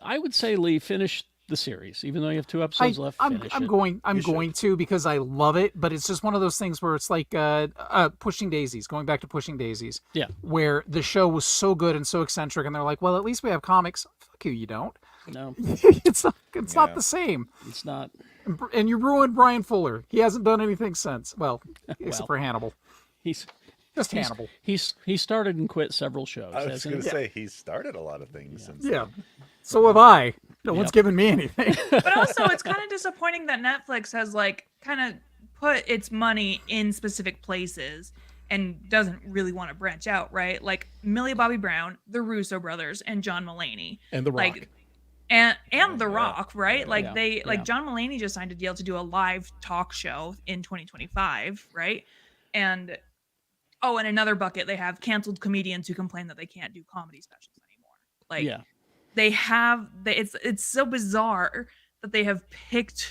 Speaker 2: I would say, Lee, finish the series, even though you have 2 episodes left.
Speaker 5: I'm going to because I love it, but it's just one of those things where it's like Pushing Daisies, going back to Pushing Daisies.
Speaker 2: Yeah.
Speaker 5: Where the show was so good and so eccentric, and they're like, well, at least we have comics. Fuck you, you don't.
Speaker 2: No.
Speaker 5: It's not the same.
Speaker 2: It's not.
Speaker 5: And you ruined Brian Fuller. He hasn't done anything since. Well, except for Hannibal.
Speaker 2: He's
Speaker 5: Hannibal.
Speaker 2: He started and quit several shows.
Speaker 1: I was going to say he's started a lot of things since.
Speaker 5: Yeah. So have I. No one's given me anything.
Speaker 4: But also, it's kind of disappointing that Netflix has kind of put its money in specific places and doesn't really want to branch out, right? Like Millie Bobby Brown, the Russo brothers, and John Mulaney,
Speaker 3: and The Rock.
Speaker 4: And The Rock, right?
Speaker 2: Yeah.
Speaker 4: John Mulaney just signed a deal to do a live talk show in 2025, right? And in another bucket, they have canceled comedians who complain that they can't do comedy specials anymore. They have it's so bizarre that they have picked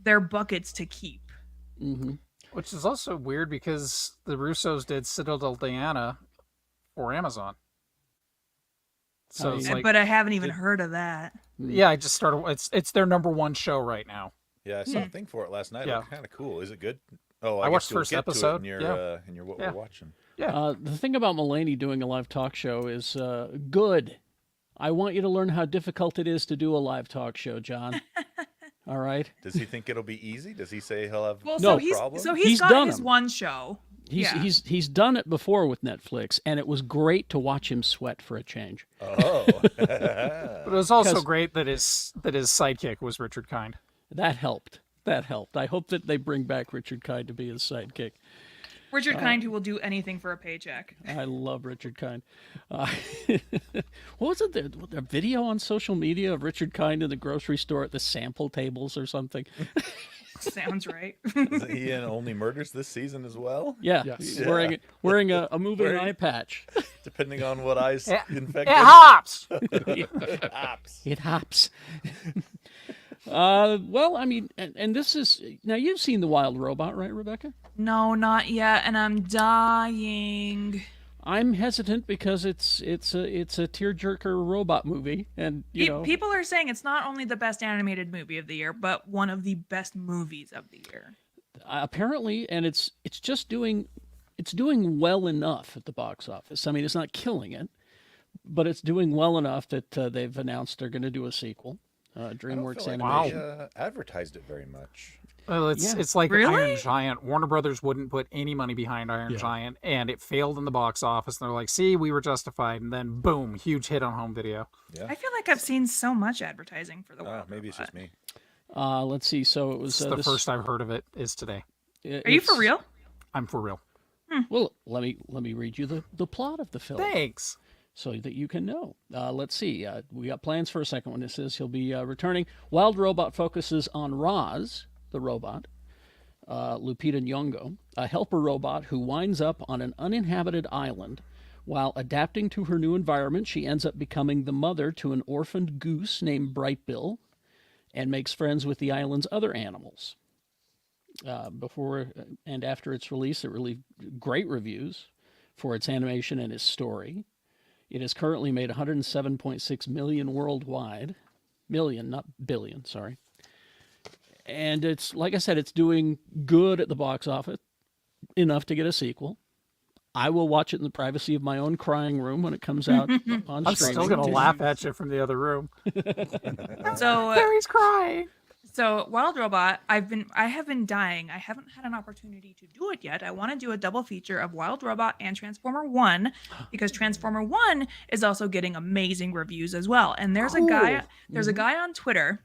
Speaker 4: their buckets to keep.
Speaker 5: Which is also weird because the Russos did Citadel Diana for Amazon. So
Speaker 4: but I haven't even heard of that.
Speaker 5: Yeah, I just started. It's their #1 show right now.
Speaker 1: Yeah, I saw a thing for it last night.
Speaker 5: Yeah.
Speaker 1: It looked kind of cool. Is it good? Oh,
Speaker 5: I watched the
Speaker 1: guess
Speaker 5: first
Speaker 1: you'll get to
Speaker 5: episode.
Speaker 1: it in your what we're watching.
Speaker 5: Yeah.
Speaker 2: The thing about Mulaney doing a live talk show is good. I want you to learn how difficult it is to do a live talk show, John. All right.
Speaker 1: Does he think it'll be easy? Does he say he'll have
Speaker 4: no problem? So he's got
Speaker 2: done
Speaker 4: his
Speaker 2: them.
Speaker 4: one show
Speaker 2: He's done it before with Netflix, and it was great to watch him sweat for a change.
Speaker 1: Oh.
Speaker 5: But it was also great that his sidekick was Richard Kind.
Speaker 2: That helped. I hope that they bring back Richard Kind to be his sidekick.
Speaker 4: Richard Kind, who will do anything for a paycheck.
Speaker 2: I love Richard Kind. What was it? The video on social media of Richard Kind in the grocery store at the sample tables or something?
Speaker 4: Sounds right.
Speaker 1: Isn't he in Only Murders this season as well?
Speaker 2: Yeah,
Speaker 3: Yes.
Speaker 2: wearing a moving eye patch.
Speaker 1: Depending on what eye's infected.
Speaker 5: It hops!
Speaker 2: It hops. Well, I mean, and this is now you've seen The Wild Robot, right, Rebecca?
Speaker 4: No, not yet, and I'm dying.
Speaker 2: I'm hesitant because it's a tearjerker robot movie, and you know
Speaker 4: People are saying it's not only the best animated movie of the year, but one of the best movies of the year.
Speaker 2: Apparently, and it's doing well enough at the box office. I mean, it's not killing it, but it's doing well enough that they've announced they're going to do a sequel. DreamWorks Animation.
Speaker 1: They advertised it very much.
Speaker 5: Well, it's like
Speaker 4: Really?
Speaker 5: Iron Giant. Warner Brothers wouldn't put any money behind Iron Giant, and it failed in the box office. And they're like, "See, we were justified." And then, boom, huge hit on home video.
Speaker 1: Yeah.
Speaker 4: I feel like I've seen so much advertising for the Wild
Speaker 1: Maybe it's
Speaker 4: Robot.
Speaker 1: just me.
Speaker 2: Let's see. So it was
Speaker 5: The first I've heard of it is today.
Speaker 4: Are you for real?
Speaker 5: I'm for real.
Speaker 2: Well, let me read you the plot of the film.
Speaker 5: Thanks.
Speaker 2: So that you can know. Let's see. We got plans for a second one. It says he'll be returning. Wild Robot focuses on Roz, the robot, Lupita Nyong'o, a helper robot who winds up on an uninhabited island. While adapting to her new environment, she ends up becoming the mother to an orphaned goose named Brightbill and makes friends with the island's other animals. Before and after its release, it received great reviews for its animation and its story. It has currently made 107.6 million worldwide. Million, not billion, sorry. And it's, like I said, it's doing good at the box office, enough to get a sequel. I will watch it in the privacy of my own crying room when it comes out on
Speaker 5: I'm
Speaker 2: streaming.
Speaker 5: still going to laugh at you from the other room.
Speaker 4: So
Speaker 5: Barry's crying.
Speaker 4: So Wild Robot, I have been dying. I haven't had an opportunity to do it yet. I want to do a double feature of Wild Robot and Transformer 1 because Transformer 1 is also getting amazing reviews as well. And there's a guy on Twitter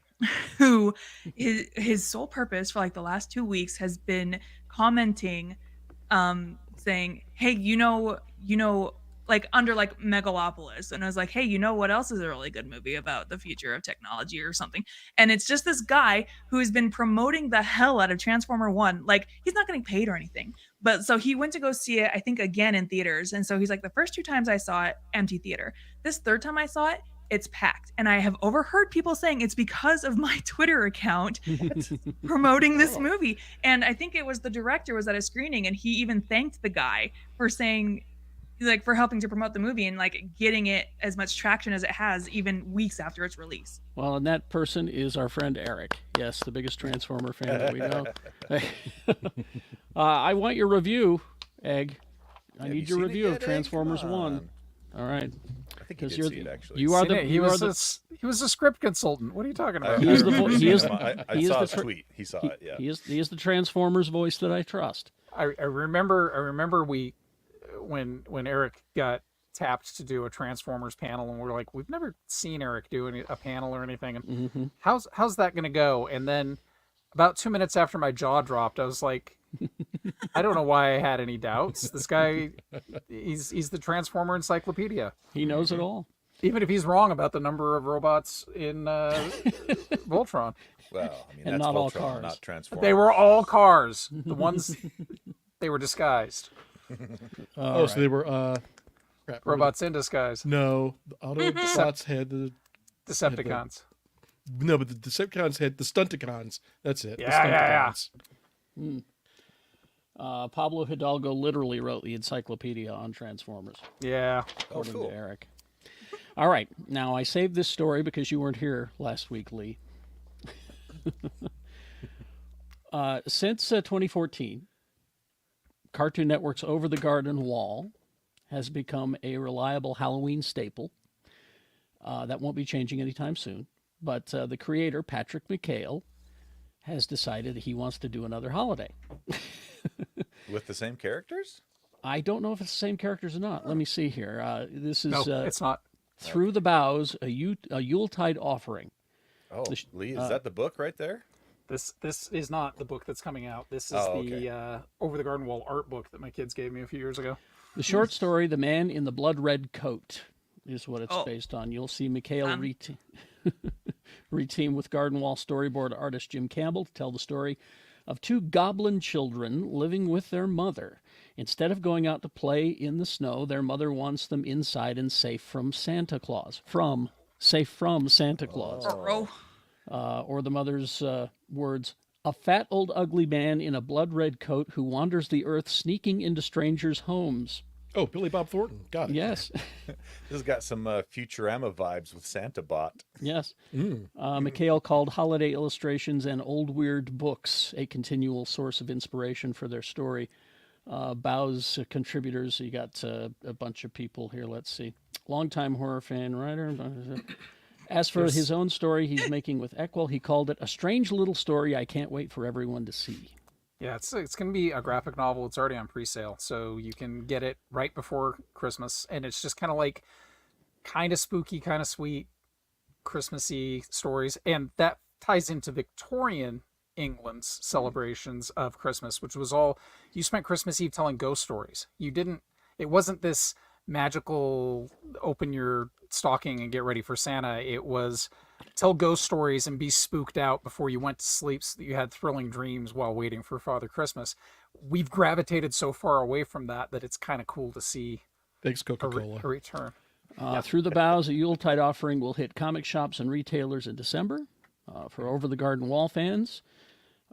Speaker 4: who his sole purpose for like the last 2 weeks has been commenting saying, "Hey, you know like under like Megalopolis," and I was like, "Hey, you know what else is a really good movie about the future of technology or something?" And it's just this guy who has been promoting the hell out of Transformer 1. Like, he's not getting paid or anything, but so he went to go see it, I think, again in theaters. And so he's like, the first 2 times I saw it, empty theater. This third time I saw it, it's packed. And I have overheard people saying it's because of my Twitter account promoting this movie. And I think it was the director was at a screening, and he even thanked the guy for saying, like, for helping to promote the movie and like getting it as much traction as it has even weeks after its release.
Speaker 2: Well, and that person is our friend Eric. Yes, the biggest Transformer fan that we know. I want your review, Egg. I need your review of Transformers 1. All right.
Speaker 1: I think you did see it, actually.
Speaker 2: You are the
Speaker 5: He was a script consultant. What are you talking about?
Speaker 2: He is the
Speaker 1: I saw his tweet. He saw it, yeah.
Speaker 2: He is the Transformers voice that I trust.
Speaker 5: I remember when Eric got tapped to do a Transformers panel, and we're like, we've never seen Eric do a panel or anything, and how's that going to go? And then about 2 minutes after my jaw dropped, I was like, I don't know why I had any doubts. This guy, he's the Transformer encyclopedia.
Speaker 2: He knows it all.
Speaker 5: Even if he's wrong about the number of robots in Voltron.
Speaker 1: Well, I mean,
Speaker 2: And
Speaker 1: that's
Speaker 2: not all
Speaker 1: Voltron,
Speaker 2: cars.
Speaker 1: not Transformers.
Speaker 5: They were all cars. The ones, they were disguised.
Speaker 3: So they were
Speaker 5: Robots in disguise.
Speaker 3: No, the Autobots had the
Speaker 5: Decepticons.
Speaker 3: no, but the Decepticons had the Stunticons. That's it.
Speaker 5: Yeah.
Speaker 2: Pablo Hidalgo literally wrote the encyclopedia on Transformers,
Speaker 5: Yeah.
Speaker 2: according
Speaker 1: cool.
Speaker 2: to Eric. All right. Now, I saved this story because you weren't here last week, Lee. Since 2014, Cartoon Network's Over the Garden Wall has become a reliable Halloween staple. That won't be changing anytime soon. But the creator, Patrick McHale, has decided he wants to do another holiday.
Speaker 1: with the same characters?
Speaker 2: I don't know if it's the same characters or not. Let me see here. This is
Speaker 5: No, it's not.
Speaker 2: Through the Boughs, a Yuletide offering.
Speaker 1: Oh, Lee, is that the book right there?
Speaker 5: This is not the book that's coming out. This is
Speaker 1: okay.
Speaker 5: the Over the Garden Wall art book that my kids gave me a few years ago.
Speaker 2: The short story, The Man in the Blood Red Coat, is what it's based on. You'll see Mikhail reteam with Garden Wall storyboard artist Jim Campbell to tell the story of two goblin children living with their mother. Instead of going out to play in the snow, their mother wants them inside and safe from Santa Claus. Safe from Santa Claus. Or the mother's words, a fat old ugly man in a blood-red coat who wanders the earth sneaking into strangers' homes.
Speaker 3: Oh, Billy Bob Thornton. Got it.
Speaker 2: Yes.
Speaker 1: This has got some Futurama vibes with Santa Bot.
Speaker 2: Yes. Mikhail called holiday illustrations and old weird books a continual source of inspiration for their story. Boughs contributors, you got a bunch of people here. Let's see. Longtime horror fan, writer. As for his own story he's making with Equal, he called it a strange little story I can't wait for everyone to see.
Speaker 5: Yeah, it's going to be a graphic novel. It's already on pre-sale, so you can get it right before Christmas. And it's just kind of like, kind of spooky, kind of sweet, Christmassy stories. And that ties into Victorian England's celebrations of Christmas, which was all, you spent Christmas Eve telling ghost stories. It wasn't this magical open your stocking and get ready for Santa. It was tell ghost stories and be spooked out before you went to sleep so that you had thrilling dreams while waiting for Father Christmas. We've gravitated so far away from that it's kind of cool to see.
Speaker 3: Thanks, Coca-Cola.
Speaker 5: A return.
Speaker 2: Through the Boughs, a Yuletide offering will hit comic shops and retailers in December. For Over the Garden Wall fans,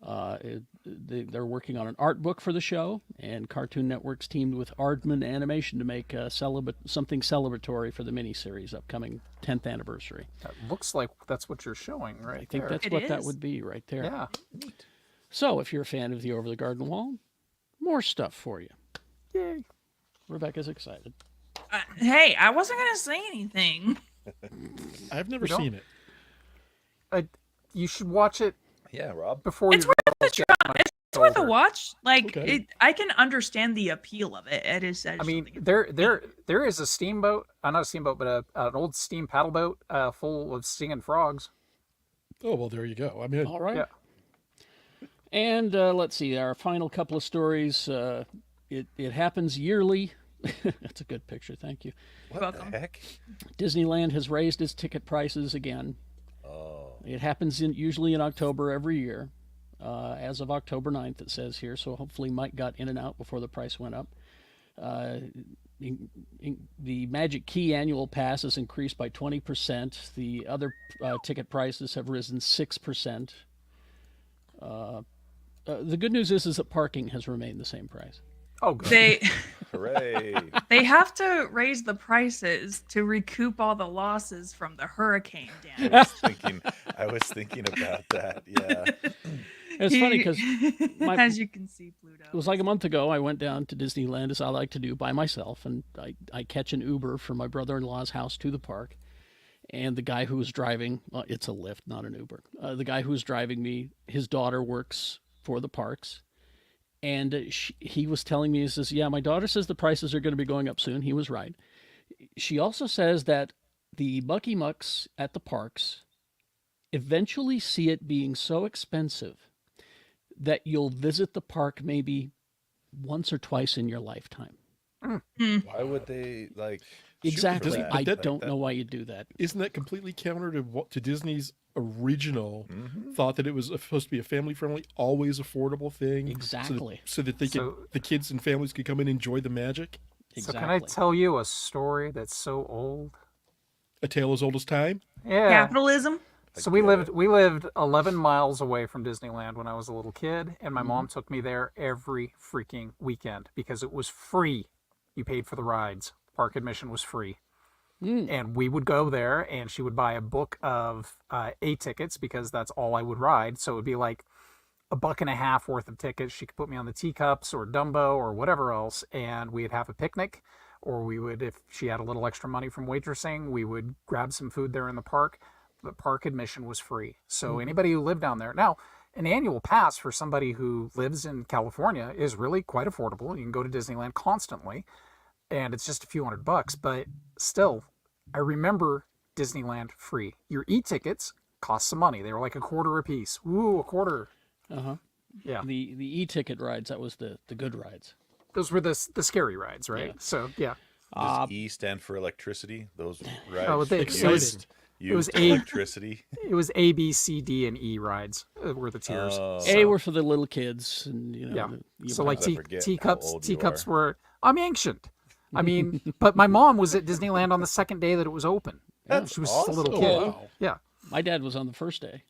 Speaker 2: they're working on an art book for the show, and Cartoon Network's teamed with Aardman Animation to make something celebratory for the miniseries upcoming 10th anniversary.
Speaker 5: That looks like that's what you're showing right
Speaker 2: I think
Speaker 5: there.
Speaker 2: that's what that would be right there.
Speaker 5: Yeah.
Speaker 1: Neat.
Speaker 2: So if you're a fan of the Over the Garden Wall, more stuff for you.
Speaker 5: Yay.
Speaker 2: Rebecca's excited.
Speaker 4: Hey, I wasn't going to say anything.
Speaker 3: I've never seen it.
Speaker 5: You should watch it
Speaker 1: Yeah, Rob.
Speaker 5: before
Speaker 4: It's
Speaker 5: you
Speaker 4: worth a try. It's worth a watch. Like,
Speaker 3: Okay.
Speaker 4: I can understand the appeal of it. It is.
Speaker 5: I mean, there is a steamboat, not a steamboat, but an old steam paddle boat full of singing frogs.
Speaker 3: Oh, well, there you go. I mean,
Speaker 2: All right.
Speaker 5: Yeah.
Speaker 2: And let's see, our final couple of stories. It happens yearly. That's a good picture. Thank you.
Speaker 1: What
Speaker 4: Welcome.
Speaker 1: the heck?
Speaker 2: Disneyland has raised its ticket prices again.
Speaker 1: Oh.
Speaker 2: It happens usually in October every year. As of October 9th, it says here. So hopefully Mike got in and out before the price went up. The Magic Key annual pass has increased by 20%. The other ticket prices have risen 6%. The good news is that parking has remained the same price.
Speaker 5: Oh, good.
Speaker 1: Hooray.
Speaker 4: They have to raise the prices to recoup all the losses from the hurricane damage.
Speaker 1: I was thinking about that. Yeah.
Speaker 2: It's funny because
Speaker 4: as you can see, Pluto.
Speaker 2: it was like a month ago. I went down to Disneyland, as I like to do, by myself, and I catch an Uber from my brother-in-law's house to the park. And the guy who was driving, it's a Lyft, not an Uber. The guy who was driving me, his daughter works for the parks. And he was telling me, he says, yeah, my daughter says the prices are going to be going up soon. He was right. She also says that the Mucky Mucks at the parks eventually see it being so expensive that you'll visit the park maybe once or twice in your lifetime.
Speaker 1: Why would they
Speaker 2: Exactly.
Speaker 1: shoot for that?
Speaker 2: I
Speaker 3: that-
Speaker 2: don't know why you do that.
Speaker 3: isn't that completely counter to Disney's original thought that it was supposed to be a family-friendly, always affordable thing?
Speaker 2: Exactly.
Speaker 3: So that the kids and families could come and enjoy the magic?
Speaker 5: So
Speaker 2: Exactly.
Speaker 5: can I tell you a story that's so old?
Speaker 3: A tale as old as time?
Speaker 5: Yeah.
Speaker 4: Capitalism.
Speaker 5: So we lived 11 miles away from Disneyland when I was a little kid, and my mom took me there every freaking weekend because it was free. You paid for the rides. Park admission was free. And we would go there, and she would buy a book of A tickets because that's all I would ride. So it would be like $1.50 worth of tickets. She could put me on the teacups or Dumbo or whatever else, and we'd have a picnic. Or we would, if she had a little extra money from waitressing, we would grab some food there in the park. But park admission was free. So anybody who lived down there. Now, an annual pass for somebody who lives in California is really quite affordable. You can go to Disneyland constantly, and it's just a few $100. But still, I remember Disneyland free. Your e-tickets cost some money. They were like $0.25 a piece. Ooh, $0.25.
Speaker 2: Uh-huh.
Speaker 5: Yeah.
Speaker 2: The e-ticket rides, that was the good rides.
Speaker 5: Those were the scary rides, right?
Speaker 2: Yeah.
Speaker 5: So, yeah.
Speaker 1: Does E stand for electricity? Those rides.
Speaker 5: Oh, they-
Speaker 3: Exciting.
Speaker 1: Used
Speaker 5: A.
Speaker 1: electricity.
Speaker 5: It was A, B, C, D, and E rides were the tiers.
Speaker 1: Oh.
Speaker 2: A were for the little kids, and
Speaker 5: Yeah.
Speaker 2: you
Speaker 5: So
Speaker 2: buy
Speaker 5: like
Speaker 1: I forget how
Speaker 5: teacups
Speaker 1: old you
Speaker 5: teacups
Speaker 1: are.
Speaker 5: were. I'm ancient. I mean, but my mom was at Disneyland on the second day that it was open.
Speaker 1: That's
Speaker 5: She was just a little
Speaker 1: awesome.
Speaker 5: kid.
Speaker 3: Wow.
Speaker 5: Yeah.
Speaker 2: My dad was on the first day.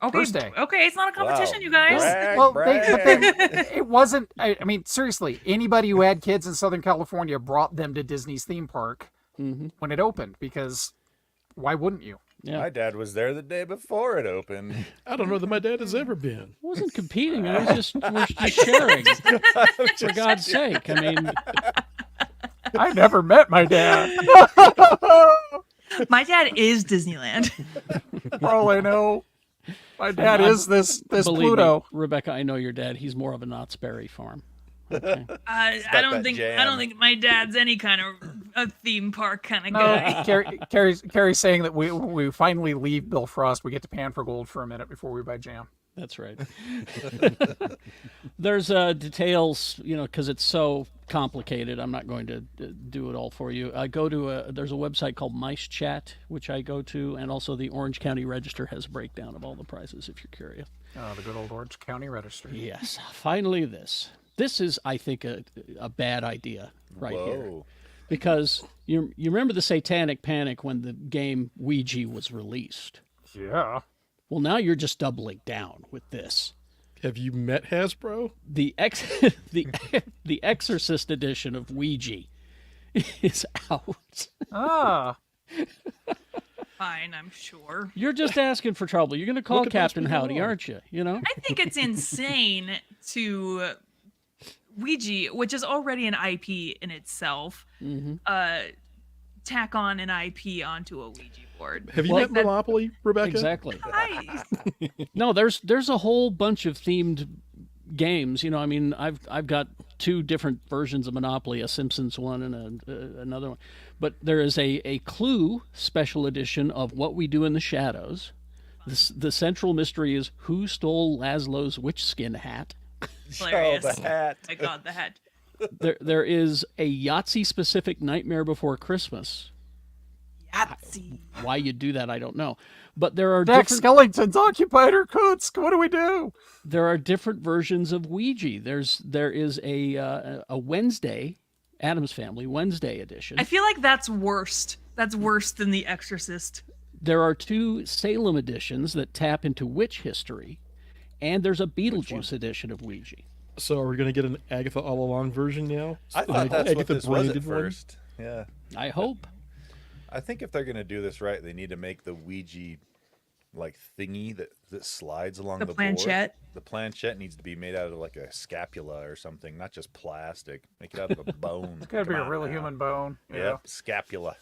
Speaker 4: Okay,
Speaker 5: First day.
Speaker 4: okay, it's not a competition,
Speaker 1: Wow.
Speaker 4: you guys.
Speaker 1: Brag,
Speaker 5: Well,
Speaker 1: brag.
Speaker 5: but then it wasn't. I mean, seriously, anybody who had kids in Southern California brought them to Disney's theme park when it opened, because why wouldn't you?
Speaker 2: Yeah,
Speaker 1: My dad was there the day before it opened.
Speaker 3: I don't know that my dad has ever been.
Speaker 2: I wasn't competing. I was we're just sharing. For God's sake, I mean,
Speaker 5: I never met my dad.
Speaker 4: My dad is Disneyland.
Speaker 5: For all I know, my dad is this
Speaker 2: believe
Speaker 5: Pluto.
Speaker 2: me, Rebecca, I know your dad. He's more of a Knott's Berry Farm. Okay.
Speaker 4: I
Speaker 1: got
Speaker 4: don't
Speaker 1: that
Speaker 4: think
Speaker 1: jam.
Speaker 4: my dad's any kind of a theme park kind of
Speaker 5: No,
Speaker 4: guy.
Speaker 5: Carrie's saying that we finally leave Bill Frost. We get to pan for gold for a minute before we buy jam.
Speaker 2: That's right. There's details, because it's so complicated. I'm not going to do it all for you. I go to there's a website called Mice Chat, which I go to, and also the Orange County Register has a breakdown of all the prizes if you're curious.
Speaker 5: Oh, the good old Orange County Register.
Speaker 2: Yes. Finally, this is, I think, a bad idea right here.
Speaker 1: Whoa.
Speaker 2: Because you remember the Satanic Panic when the game Ouija was released.
Speaker 5: Yeah.
Speaker 2: Well, now you're just doubling down with this.
Speaker 3: Have you met Hasbro?
Speaker 2: The Exorcist edition of Ouija is out.
Speaker 5: Ah.
Speaker 4: Fine, I'm sure.
Speaker 2: You're just asking for trouble. You're going to call
Speaker 3: Look at
Speaker 2: Captain
Speaker 3: those people
Speaker 2: Howdy,
Speaker 3: on.
Speaker 2: aren't you? You know?
Speaker 4: I think it's insane to Ouija, which is already an IP in itself, tack on an IP onto a Ouija board.
Speaker 3: Have you
Speaker 2: Well,
Speaker 3: met Monopoly, Rebecca?
Speaker 2: Exactly.
Speaker 4: I,
Speaker 2: No, there's a whole bunch of themed games. I mean, I've got two different versions of Monopoly, a Simpsons one and another one. But there is a Clue special edition of What We Do in the Shadows. The central mystery is who stole Laszlo's witch skin hat.
Speaker 4: hilarious.
Speaker 1: Oh, the hat.
Speaker 4: My God, the hat.
Speaker 2: There is a Yahtzee specific Nightmare Before Christmas.
Speaker 4: Yahtzee.
Speaker 2: Why you do that, I don't know. But there are
Speaker 5: Jack
Speaker 2: different
Speaker 5: Skellington's occupied her Kutsk. What do we do?
Speaker 2: there are different versions of Ouija. There is a Wednesday, Addams Family Wednesday edition.
Speaker 4: I feel like that's worst. That's worse than The Exorcist.
Speaker 2: There are two Salem editions that tap into witch history, and there's a Beetlejuice edition of Ouija.
Speaker 3: So are we going to get an Agatha All Along version now?
Speaker 1: I thought that's what
Speaker 3: Agatha
Speaker 1: this was at
Speaker 3: branded one?
Speaker 1: first. Yeah.
Speaker 2: I hope.
Speaker 1: I think if they're going to do this right, they need to make the Ouija like thingy that slides along
Speaker 4: The
Speaker 1: the
Speaker 4: planchette?
Speaker 1: board. The planchette needs to be made out of like a scapula or something, not just plastic. Make it out of a bone.
Speaker 5: It's gotta be
Speaker 1: Come
Speaker 5: a
Speaker 1: on
Speaker 5: real
Speaker 1: now.
Speaker 5: human bone.
Speaker 1: Yep, scapula.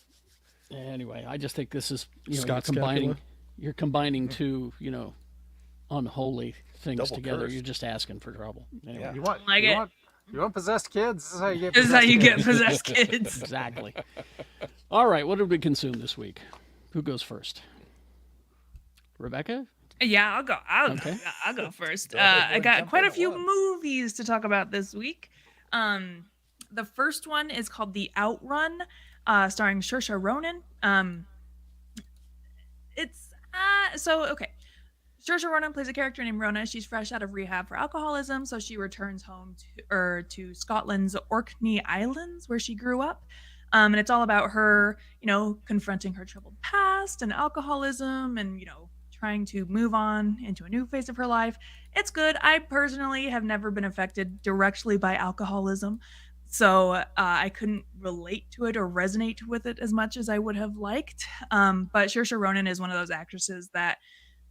Speaker 2: Anyway, I just think this is
Speaker 3: Scott
Speaker 2: you're combining two unholy things
Speaker 1: Double
Speaker 2: together.
Speaker 1: cursed.
Speaker 2: You're just asking for trouble. Anyway,
Speaker 1: Yeah.
Speaker 5: You want
Speaker 4: Like
Speaker 5: you
Speaker 4: it.
Speaker 5: want you want possessed kids? This is how you get.
Speaker 4: This is how
Speaker 5: possessed
Speaker 4: you get
Speaker 5: kids.
Speaker 4: possessed kids.
Speaker 2: exactly. All right, what did we consume this week? Who goes first? Rebecca?
Speaker 4: Yeah, I'll go.
Speaker 2: Okay.
Speaker 4: I'll go first.
Speaker 1: ahead,
Speaker 4: I got
Speaker 1: jump
Speaker 4: quite
Speaker 1: in
Speaker 4: a
Speaker 1: at
Speaker 4: few
Speaker 1: once.
Speaker 4: movies to talk about this week. The first one is called The Outrun, starring Saoirse Ronan. It's okay. Saoirse Ronan plays a character named Rona. She's fresh out of rehab for alcoholism, so she returns home to Scotland's Orkney Islands, where she grew up. And it's all about her, confronting her troubled past and alcoholism, and trying to move on into a new phase of her life. It's good. I personally have never been affected directly by alcoholism, so I couldn't relate to it or resonate with it as much as I would have liked. But Saoirse Ronan is one of those actresses that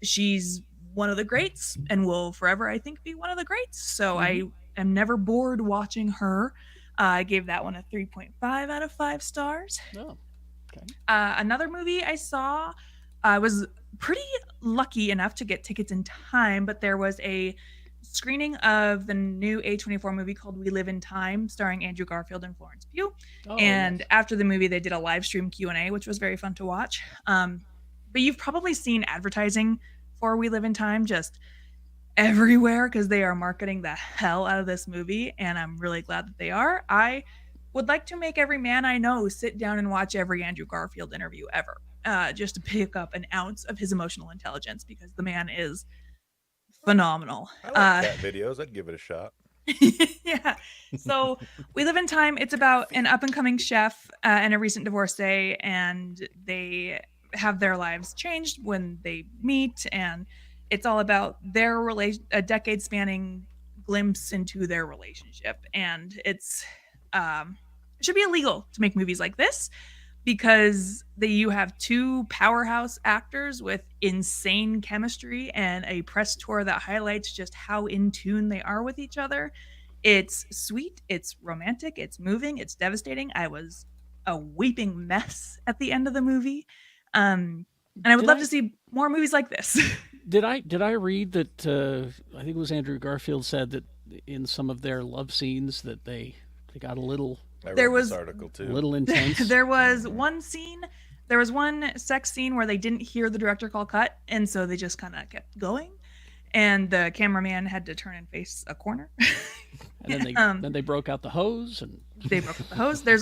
Speaker 4: she's one of the greats and will forever, I think, be one of the greats. So I am never bored watching her. I gave that one a 3.5 out of 5 stars.
Speaker 2: Oh, okay.
Speaker 4: Another movie I saw I was pretty lucky enough to get tickets in time, but there was a screening of the new A24 movie called We Live in Time, starring Andrew Garfield and Florence Pugh.
Speaker 2: Oh,
Speaker 4: And
Speaker 2: yes.
Speaker 4: after the movie, they did a live stream Q&A, which was very fun to watch. But you've probably seen advertising for We Live in Time just everywhere because they are marketing the hell out of this movie, and I'm really glad that they are. I would like to make every man I know sit down and watch every Andrew Garfield interview ever, just to pick up an ounce of his emotional intelligence, because the man is phenomenal.
Speaker 1: I like cat videos. I'd give it a shot.
Speaker 4: Yeah. So We Live in Time. It's about an up and coming chef and a recent divorcee, and they have their lives changed when they meet, and it's all about their a decade spanning glimpse into their relationship. And it should be illegal to make movies like this because you have two powerhouse actors with insane chemistry and a press tour that highlights just how in tune they are with each other. It's sweet, it's romantic, it's moving, it's devastating. I was a weeping mess at the end of the movie. And I would love to see more movies like this.
Speaker 2: Did I read that I think it was Andrew Garfield said that in some of their love scenes that they got a little
Speaker 1: This article too.
Speaker 2: a little intense?
Speaker 4: There was one sex scene where they didn't hear the director call cut, and so they just kind of kept going, and the cameraman had to turn and face a corner.
Speaker 2: And then they broke out the hose and
Speaker 4: They broke up the hose. There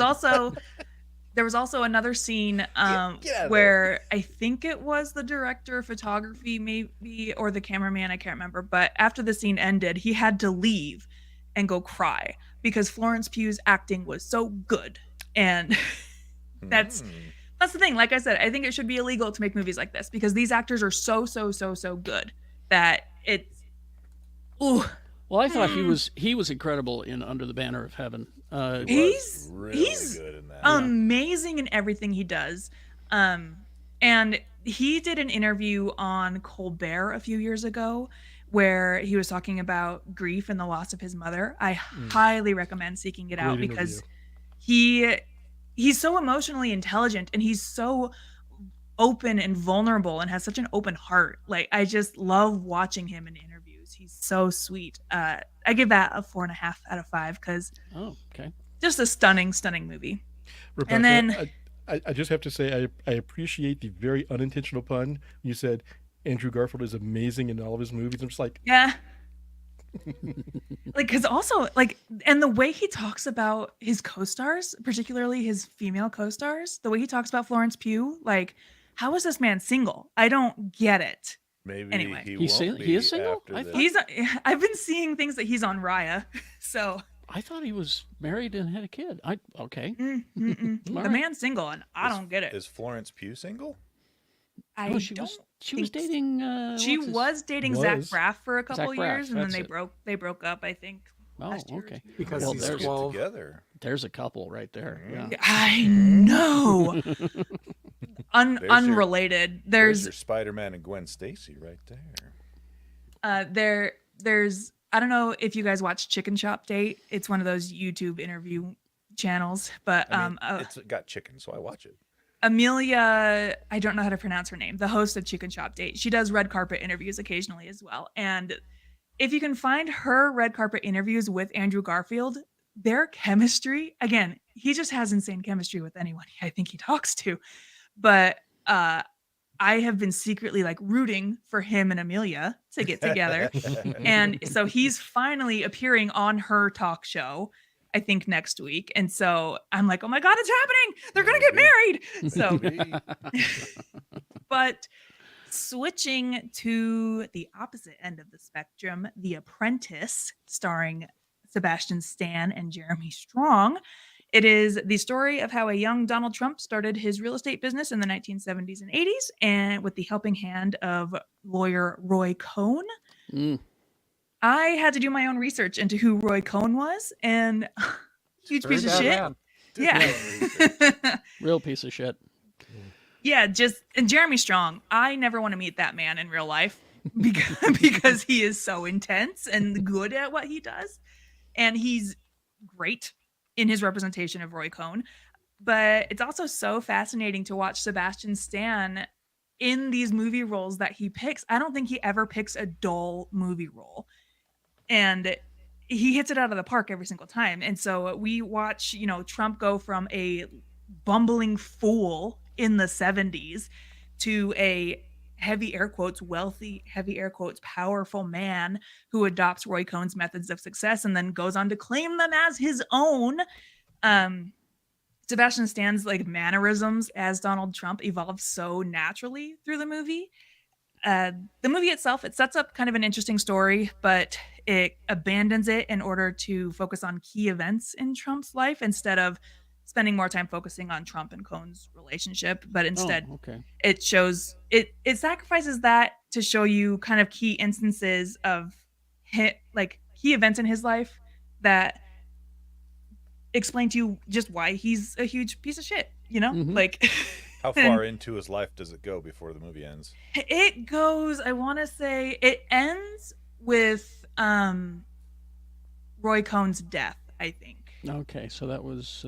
Speaker 4: was also another scene
Speaker 1: Get out of
Speaker 4: where I think it was the director of photography, maybe, or the cameraman, I can't remember. But after the scene ended, he had to leave and go cry because Florence Pugh's acting was so good. And that's the thing. Like I said, I think it should be illegal to make movies like this because these actors are so good that it's. Ooh.
Speaker 2: well, I thought he was incredible in Under the Banner of Heaven.
Speaker 4: He's
Speaker 1: really good in that.
Speaker 4: amazing in everything he does. And he did an interview on Colbert a few years ago where he was talking about grief and the loss of his mother. I highly recommend seeking it out because he's so emotionally intelligent and he's so open and vulnerable and has such an open heart. Like, I just love watching him in interviews. He's so sweet. I give that a 4.5 out of 5 because just a stunning movie.
Speaker 3: Rebecca,
Speaker 4: And then
Speaker 3: I just have to say I appreciate the very unintentional pun. You said Andrew Garfield is amazing in all of his movies. I'm just like,
Speaker 4: yeah. Like, because also, like, and the way he talks about his co-stars, particularly his female co-stars, the way he talks about Florence Pugh, like, how is this man single? I don't get it.
Speaker 1: Maybe
Speaker 4: Anyway.
Speaker 1: he
Speaker 2: He is single?
Speaker 1: after
Speaker 2: I
Speaker 1: this.
Speaker 2: thought-
Speaker 4: I've been seeing things that he's on Raya, so
Speaker 2: I thought he was married and had a kid. Okay.
Speaker 4: the
Speaker 2: right.
Speaker 4: man's single, and I don't get it.
Speaker 1: Is Florence Pugh single?
Speaker 4: I
Speaker 2: No, she
Speaker 4: don't
Speaker 2: was
Speaker 4: think
Speaker 2: dating.
Speaker 4: she
Speaker 2: what's his-
Speaker 4: was dating Zach
Speaker 3: Was.
Speaker 4: Braff for a couple
Speaker 2: Zach Braff,
Speaker 4: years, and then
Speaker 2: that's it.
Speaker 4: they broke up, I think.
Speaker 2: Oh,
Speaker 4: last year or
Speaker 2: okay.
Speaker 4: two.
Speaker 5: Because
Speaker 2: Well,
Speaker 5: he's
Speaker 2: there's-
Speaker 1: Get
Speaker 5: 12.
Speaker 1: together.
Speaker 2: There's a couple right there. Yeah.
Speaker 4: I know. Unrelated.
Speaker 1: There's
Speaker 4: There's
Speaker 1: your Spider-Man and Gwen Stacy right there.
Speaker 4: there's I don't know if you guys watch Chicken Shop Date. It's one of those YouTube interview channels, but
Speaker 1: I mean, it's got chicken, so I watch it.
Speaker 4: Amelia, I don't know how to pronounce her name, the host of Chicken Shop Date. She does red carpet interviews occasionally as well. And if you can find her red carpet interviews with Andrew Garfield, their chemistry, again, he just has insane chemistry with anyone I think he talks to. But I have been secretly like rooting for him and Amelia to get together. And so he's finally appearing on her talk show, I think next week. And so I'm like, oh my God, it's happening. They're going to get married. So, but switching to the opposite end of the spectrum, The Apprentice, starring Sebastian Stan and Jeremy Strong. It is the story of how a young Donald Trump started his real estate business in the 1970s and 80s, and with the helping hand of lawyer Roy Cohn. I had to do my own research into who Roy Cohn was, and huge
Speaker 5: Very
Speaker 4: piece of
Speaker 5: bad
Speaker 4: shit.
Speaker 5: man.
Speaker 4: Yeah.
Speaker 2: Real piece of shit.
Speaker 4: Yeah, and Jeremy Strong. I never want to meet that man in real life because he is so intense and good at what he does. And he's great in his representation of Roy Cohn. But it's also so fascinating to watch Sebastian Stan in these movie roles that he picks, I don't think he ever picks a dull movie role. And he hits it out of the park every single time. And so we watch, Trump go from a bumbling fool in the 70s to a heavy air quotes wealthy, heavy air quotes powerful man who adopts Roy Cohn's methods of success and then goes on to claim them as his own. Sebastian Stan's like mannerisms as Donald Trump evolve so naturally through the movie. The movie itself, it sets up kind of an interesting story, but it abandons it in order to focus on key events in Trump's life instead of spending more time focusing on Trump and Cohn's relationship. But instead, it shows it sacrifices that to show you kind of key instances of like key events in his life that explain to you just why he's a huge piece of shit, like
Speaker 1: how far into his life does it go before the movie ends?
Speaker 4: It goes, I want to say it ends with Roy Cohn's death, I think.
Speaker 2: Okay, so that was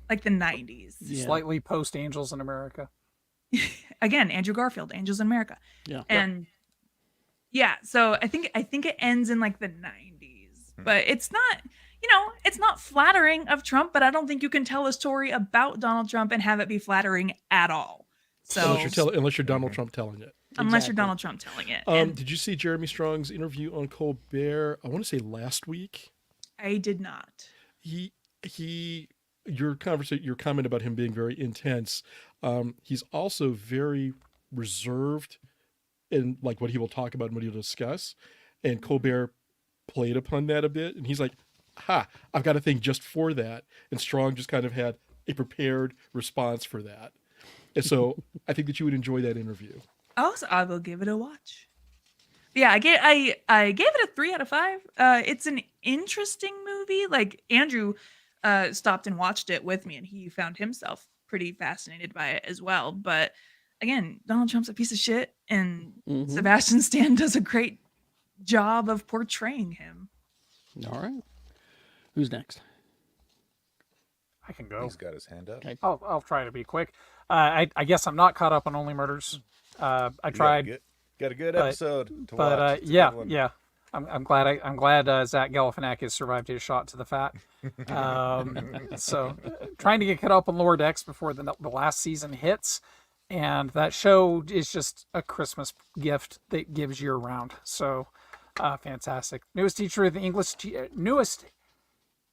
Speaker 4: like the 90s.
Speaker 2: Yeah.
Speaker 5: Slightly post Angels in America.
Speaker 4: Again, Andrew Garfield, Angels in America.
Speaker 2: Yeah.
Speaker 4: And yeah, so I think it ends in like the 90s. But it's not, it's not flattering of Trump, but I don't think you can tell a story about Donald Trump and have it be flattering at all. So
Speaker 3: unless you're Donald Trump telling it.
Speaker 4: Unless you're Donald Trump telling it.
Speaker 3: Did you see Jeremy Strong's interview on Colbert? I want to say last week.
Speaker 4: I did not.
Speaker 3: Your comment about him being very intense. He's also very reserved in like what he will talk about and what he'll discuss. And Colbert played upon that a bit, and he's like, I've got a thing just for that. And Strong just kind of had a prepared response for that. And so I think that you would enjoy that interview.
Speaker 4: Oh, so I will give it a watch. But yeah, I gave it a 3 out of 5. It's an interesting movie. Like Andrew stopped and watched it with me, and he found himself pretty fascinated by it as well. But again, Donald Trump's a piece of shit, and Sebastian Stan does a great job of portraying him.
Speaker 2: All right. Who's next?
Speaker 5: I can go.
Speaker 1: He's got his hand up.
Speaker 2: Okay.
Speaker 5: I'll try to be quick. I guess I'm not caught up on Only Murders. I tried.
Speaker 1: Got a good episode to
Speaker 5: but
Speaker 1: watch.
Speaker 5: yeah. I'm glad Zach Galifianakis survived his shot to the fat. So trying to get caught up on Lower Decks before the last season hits, and that show is just a Christmas gift that gives year round. So fantastic. Newest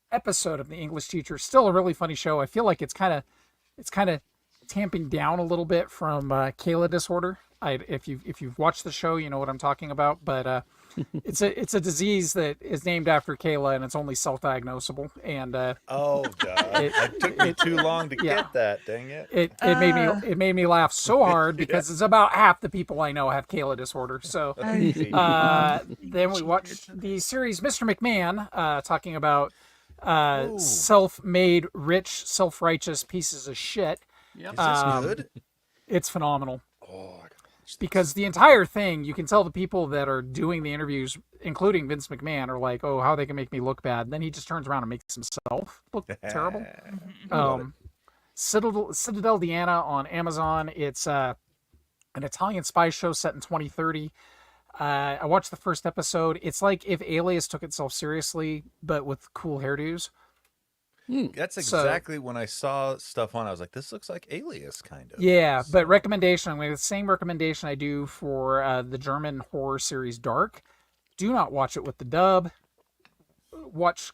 Speaker 5: episode of The English Teacher. Still a really funny show. I feel like it's kind of tamping down a little bit from Kayla disorder. If you've watched the show, you know what I'm talking about. But it's a disease that is named after Kayla, and it's only self-diagnosable. And
Speaker 1: oh god, it took me too long to get that. Dang it!
Speaker 5: It made me laugh so hard because it's about half the people I know have Kayla disorder. So then we watched the series Mr. McMahon, talking about self-made, rich, self-righteous pieces of shit.
Speaker 2: Yep.
Speaker 1: Is this good?
Speaker 5: It's phenomenal.
Speaker 1: Oh,
Speaker 5: because the entire thing, you can tell the people that are doing the interviews, including Vince McMahon, are like, oh, how they can make me look bad. And then he just turns around and makes himself look terrible. Citadel Diana on Amazon. It's an Italian spy show set in 2030. I watched the first episode. It's like if Alias took itself seriously, but with cool hairdos.
Speaker 1: That's exactly when I saw stuff on. I was like, "This looks like Alias, kind of."
Speaker 5: Yeah, but recommendation. I'm going to the same recommendation I do for the German horror series Dark. Do not watch it with the dub.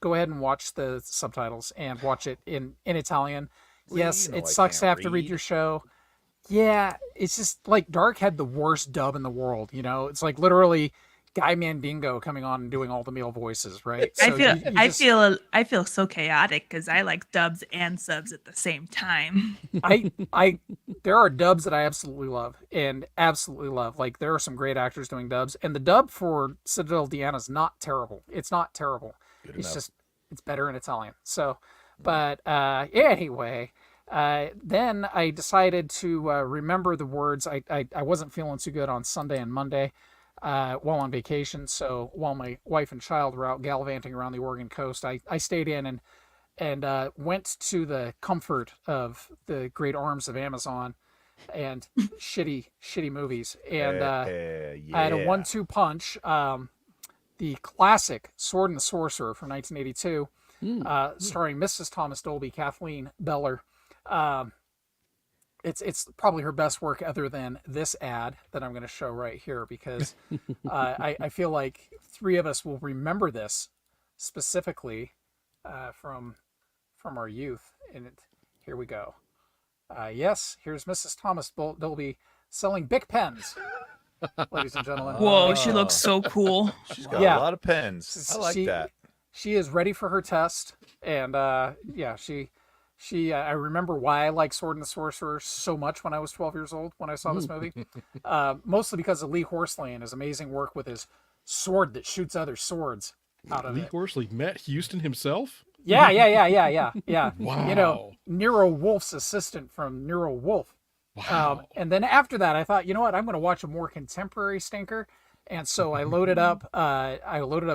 Speaker 5: Go ahead and watch the subtitles and watch it in Italian.
Speaker 1: Well,
Speaker 5: yes, it sucks to have to read your show. Yeah, it's just like Dark had the worst dub in the world. It's like literally Guy Mandingo coming on and doing all the male voices, right? So
Speaker 4: I feel so chaotic because I like dubs and subs at the same time.
Speaker 5: There are dubs that I absolutely love. Like there are some great actors doing dubs, and the dub for Citadel Diana is not terrible. It's not terrible. It's better in Italian. So, but anyway, then I decided to remember the words. I wasn't feeling too good on Sunday and Monday. While on vacation. So while my wife and child were out gallivanting around the Oregon coast, I stayed in and went to the comfort of the great arms of Amazon and shitty movies. And
Speaker 1: yeah.
Speaker 5: I had a 1-2 punch. The classic Sword and the Sorcerer from 1982, starring Mrs. Thomas Dolby, Kathleen Beller. It's probably her best work other than this ad that I'm going to show right here, because I feel like three of us will remember this specifically from our youth. And here we go. Yes, here's Mrs. Thomas Dolby selling Bic pens, ladies and gentlemen.
Speaker 4: Whoa, she looks so cool.
Speaker 1: She's got a lot of pens. I like that.
Speaker 5: She is ready for her test, and she I remember why I like Sword and the Sorcerer so much when I was 12 years old when I saw this movie, mostly because of Lee Horsley and his amazing work with his sword that shoots other swords out of
Speaker 3: Lee
Speaker 5: it.
Speaker 3: Horsley, Matt Houston himself.
Speaker 5: Yeah.
Speaker 3: Wow.
Speaker 5: You know, Nero Wolf's assistant from Nero Wolf.
Speaker 3: Wow.
Speaker 5: And then after that, I thought, you know what, I'm going to watch a more contemporary stinker. And so I loaded up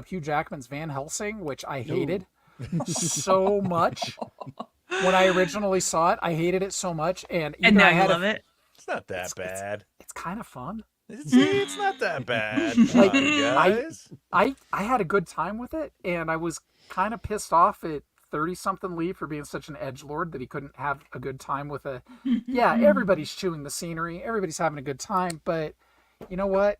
Speaker 5: Hugh Jackman's Van Helsing, which I hated so much. When I originally saw it, I hated it so much. And
Speaker 4: now you love it.
Speaker 1: It's not that bad.
Speaker 5: It's kind of fun.
Speaker 1: It's not that bad.
Speaker 5: Like,
Speaker 1: Come on, guys.
Speaker 5: I had a good time with it, and I was kind of pissed off at 30-something Lee for being such an edgelord that he couldn't have a good time with it. Yeah, everybody's chewing the scenery, everybody's having a good time, but you know what?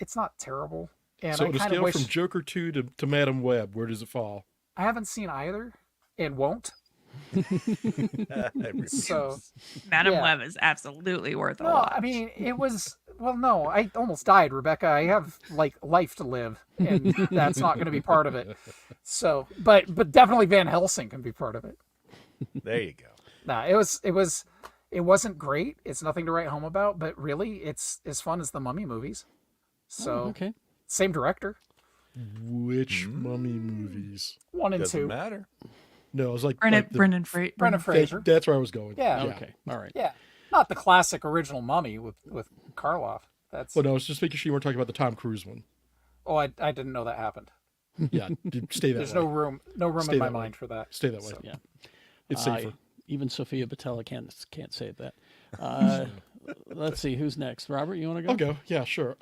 Speaker 5: It's not terrible. And
Speaker 3: So
Speaker 5: I
Speaker 3: to
Speaker 5: kind of
Speaker 3: scale
Speaker 5: wish
Speaker 3: from Joker 2 to Madam Web, where does it fall?
Speaker 5: I haven't seen either, and won't. So
Speaker 4: Madam
Speaker 5: Yeah.
Speaker 4: Web is absolutely worth a
Speaker 5: no,
Speaker 4: watch.
Speaker 5: I mean it was no. I almost died, Rebecca. I have like life to live, and that's not going to be part of it. So, but definitely Van Helsing can be part of it.
Speaker 1: There you go.
Speaker 5: Nah, it wasn't great. It's nothing to write home about, but really, it's as fun as the Mummy movies. So,
Speaker 2: Okay.
Speaker 5: same director,
Speaker 3: Which Mummy movies?
Speaker 5: 1 and
Speaker 1: Doesn't
Speaker 5: 2.
Speaker 1: matter.
Speaker 3: No, it was like
Speaker 4: Brendan
Speaker 5: Brendan Fraser.
Speaker 3: That's where I was going.
Speaker 5: Yeah.
Speaker 2: Okay. All right.
Speaker 5: Yeah, not the classic original Mummy with Karloff. That's
Speaker 3: Well, no, I was just making sure you weren't talking about the Tom Cruise one.
Speaker 5: oh, I didn't know that happened.
Speaker 3: Yeah, stay that
Speaker 5: There's
Speaker 3: way.
Speaker 5: no room
Speaker 3: Stay
Speaker 5: in my
Speaker 3: that way.
Speaker 5: mind for that.
Speaker 3: Stay that way.
Speaker 5: So-
Speaker 2: Yeah.
Speaker 3: It's safer.
Speaker 2: Even Sophia Boutella can't say that. Let's see who's next. Robert, you want to go?
Speaker 3: I'll go. Yeah, sure.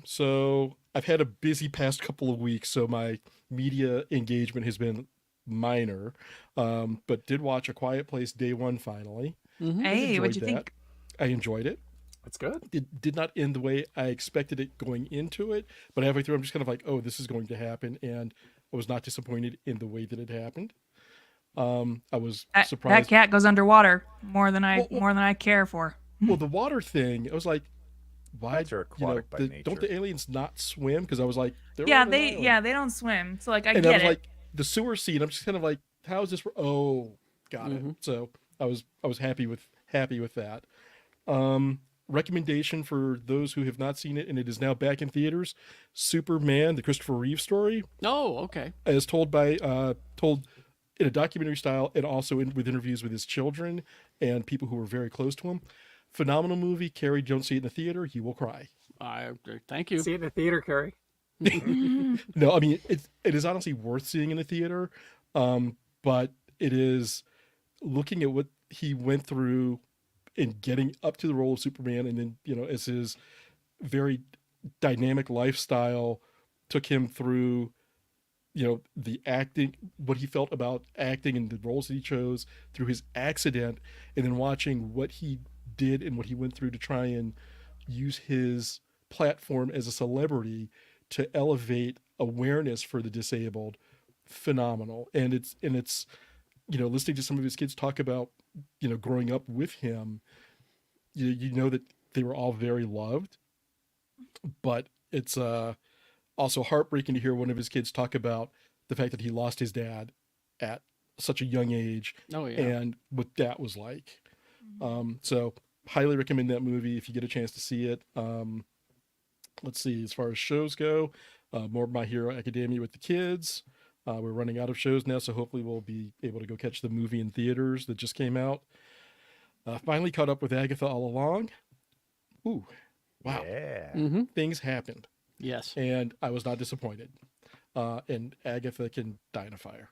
Speaker 3: So I've had a busy past couple of weeks, so my media engagement has been minor. But did watch A Quiet Place day one finally.
Speaker 4: Hey, what'd you
Speaker 3: Enjoyed
Speaker 4: think?
Speaker 3: that. I enjoyed it.
Speaker 5: It's good.
Speaker 3: It did not end the way I expected it going into it, but halfway through I'm just kind of like, oh, this is going to happen, and I was not disappointed in the way that it happened. I was
Speaker 4: That
Speaker 3: surprised.
Speaker 4: cat goes underwater more than I care for.
Speaker 3: Well, the water thing, I was like, why?
Speaker 1: Cats are aquatic by nature.
Speaker 3: Don't the aliens not swim? Because I was like, they're
Speaker 4: Yeah,
Speaker 3: on an
Speaker 4: they
Speaker 3: island.
Speaker 4: they don't swim. So like I
Speaker 3: And
Speaker 4: get
Speaker 3: I was
Speaker 4: it.
Speaker 3: like, the sewer scene. I'm just kind of like, how is this? Oh, got it. So I was happy with that. Recommendation for those who have not seen it, and it is now back in theaters. Superman, the Christopher Reeve story,
Speaker 2: Oh, okay.
Speaker 3: as told in a documentary style, and also with interviews with his children and people who were very close to him. Phenomenal movie. Carrie, don't see it in the theater, you will cry.
Speaker 2: Thank you.
Speaker 5: See it in the theater, Carrie.
Speaker 3: No, I mean it is honestly worth seeing in the theater, but it is looking at what he went through in getting up to the role of Superman, and then as his very dynamic lifestyle took him through the acting, what he felt about acting and the roles that he chose, through his accident, and then watching what he did and what he went through to try and use his platform as a celebrity to elevate awareness for the disabled. Phenomenal. And it's listening to some of his kids talk about growing up with him, you know that they were all very loved, but it's also heartbreaking to hear one of his kids talk about the fact that he lost his dad at such a young age.
Speaker 2: Oh, yeah.
Speaker 3: And what that was like. So highly recommend that movie if you get a chance to see it. Let's see, as far as shows go, more My Hero Academia with the kids. We're running out of shows now, so hopefully we'll be able to go catch the movie in theaters that just came out. Finally caught up with Agatha All Along. Ooh, wow.
Speaker 1: Yeah.
Speaker 3: Things happened,
Speaker 2: Yes.
Speaker 3: and I was not disappointed. And Agatha can die in a fire.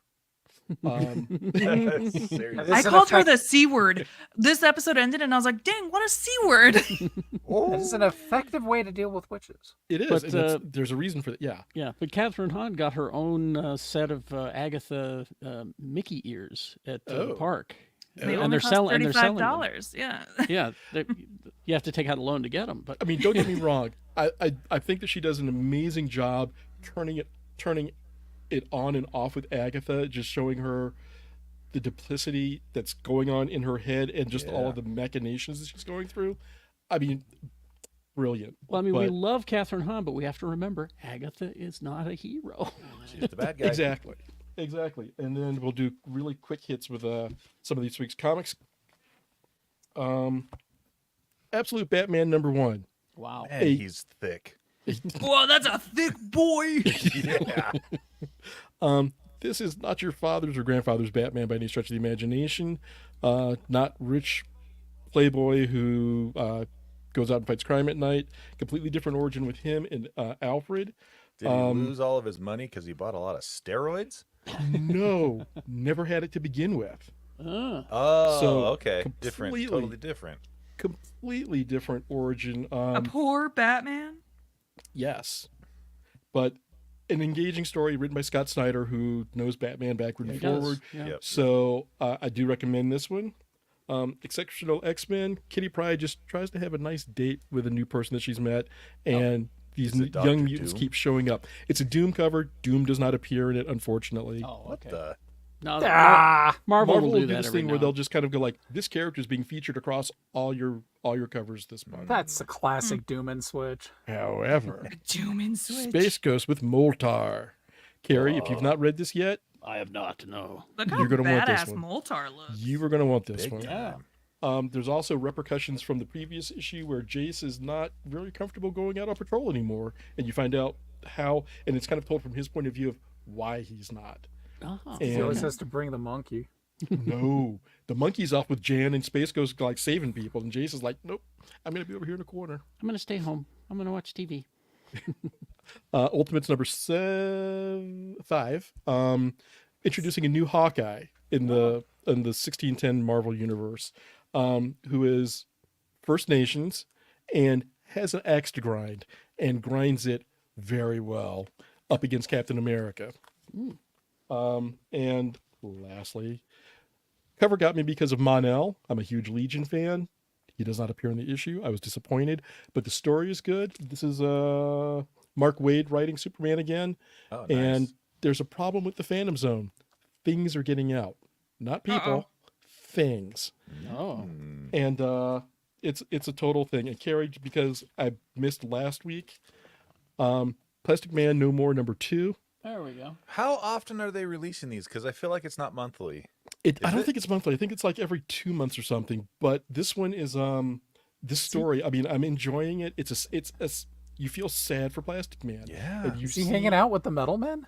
Speaker 1: Seriously.
Speaker 4: I called her the C word. This episode ended, and I was like, "Dang, what a C word!"
Speaker 5: That is an effective way to deal with witches.
Speaker 3: It is.
Speaker 2: But,
Speaker 3: and there's a reason for that. Yeah.
Speaker 2: Yeah, but Catherine Hahn got her own set of Agatha Mickey ears at the park.
Speaker 4: They
Speaker 2: and
Speaker 4: only
Speaker 2: they're
Speaker 4: cost
Speaker 2: selling. And they're selling them.
Speaker 4: $35. Yeah.
Speaker 2: Yeah, you have to take out a loan to get them. But
Speaker 3: I mean, don't get me wrong. I think that she does an amazing job turning it on and off with Agatha, just showing her the duplicity that's going on in her head and just all of the machinations that she's going through. I mean, brilliant.
Speaker 2: well, I mean, we love Catherine Hahn, but we have to remember Agatha is not a hero.
Speaker 1: She's the bad guy.
Speaker 3: Exactly. And then we'll do really quick hits with some of this week's comics. Absolute Batman #1.
Speaker 2: Wow.
Speaker 1: Man, he's thick.
Speaker 4: Whoa, that's a thick boy.
Speaker 1: Yeah.
Speaker 3: This is not your father's or grandfather's Batman by any stretch of the imagination. Not rich playboy who goes out and fights crime at night. Completely different origin with him and Alfred.
Speaker 1: Did he lose all of his money because he bought a lot of steroids?
Speaker 3: No, never had it to begin with.
Speaker 1: Oh,
Speaker 3: So,
Speaker 1: okay. Different.
Speaker 3: completely-
Speaker 1: Totally different.
Speaker 3: Completely different origin.
Speaker 4: A poor Batman.
Speaker 3: Yes, but an engaging story written by Scott Snyder, who knows Batman backward and
Speaker 2: He does,
Speaker 3: forward.
Speaker 2: yeah.
Speaker 1: Yep.
Speaker 3: So I do recommend this one. Exceptional X-Men. Kitty Pryde just tries to have a nice date with a new person that she's met, and these
Speaker 1: Is it Dr.
Speaker 3: young mutants
Speaker 1: Doom?
Speaker 3: keep showing up. It's a Doom cover. Doom does not appear in it, unfortunately.
Speaker 2: Oh,
Speaker 1: What
Speaker 2: okay.
Speaker 1: the?
Speaker 2: No, Marvel
Speaker 3: Marvel
Speaker 2: will
Speaker 3: will
Speaker 2: do
Speaker 3: do
Speaker 2: that
Speaker 3: this
Speaker 2: every
Speaker 3: thing
Speaker 2: now
Speaker 3: where
Speaker 2: and
Speaker 3: they'll just kind of go like, this character is being featured across all your covers this month.
Speaker 5: That's a classic Doom and Switch.
Speaker 3: However,
Speaker 4: Doom and Switch.
Speaker 3: Space Ghost with Moltar. Carrie, if you've not read this yet,
Speaker 2: I have not. No.
Speaker 4: Look how
Speaker 3: You're gonna want this
Speaker 4: badass
Speaker 3: one.
Speaker 4: Moltar looks.
Speaker 3: you were going to want this
Speaker 1: Big
Speaker 3: one.
Speaker 1: time.
Speaker 3: There's also repercussions from the previous issue where Jace is not very comfortable going out on patrol anymore, and you find out how, and it's kind of told from his point of view of why he's not.
Speaker 2: Oh.
Speaker 5: He always
Speaker 3: And
Speaker 5: has to bring the monkey.
Speaker 3: no, the monkey's off with Jan, and Space Ghost like saving people, and Jace is like, nope, I'm going to be over here in the corner.
Speaker 2: I'm going to stay home. I'm going to watch TV.
Speaker 3: Ultimates #5, introducing a new Hawkeye in the 1610 Marvel universe, who is First Nations and has an axe to grind and grinds it very well up against Captain America. And lastly, cover got me because of Mon-El. I'm a huge Legion fan. He does not appear in the issue. I was disappointed, but the story is good. This is Mark Waid writing Superman again.
Speaker 1: Oh, nice.
Speaker 3: And there's a problem with the Phantom Zone. Things are getting out. Not people, things.
Speaker 2: Oh.
Speaker 3: And it's a total thing. And Carrie, because I missed last week, Plastic Man No More #2.
Speaker 2: There we go.
Speaker 1: How often are they releasing these? Because I feel like it's not monthly.
Speaker 3: I don't think it's monthly. I think it's like every 2 months or something. But this one is this story. I mean, I'm enjoying it. It's you feel sad for Plastic Man.
Speaker 1: Yeah.
Speaker 3: And you
Speaker 5: Is he
Speaker 3: see-
Speaker 5: hanging out with the metal men?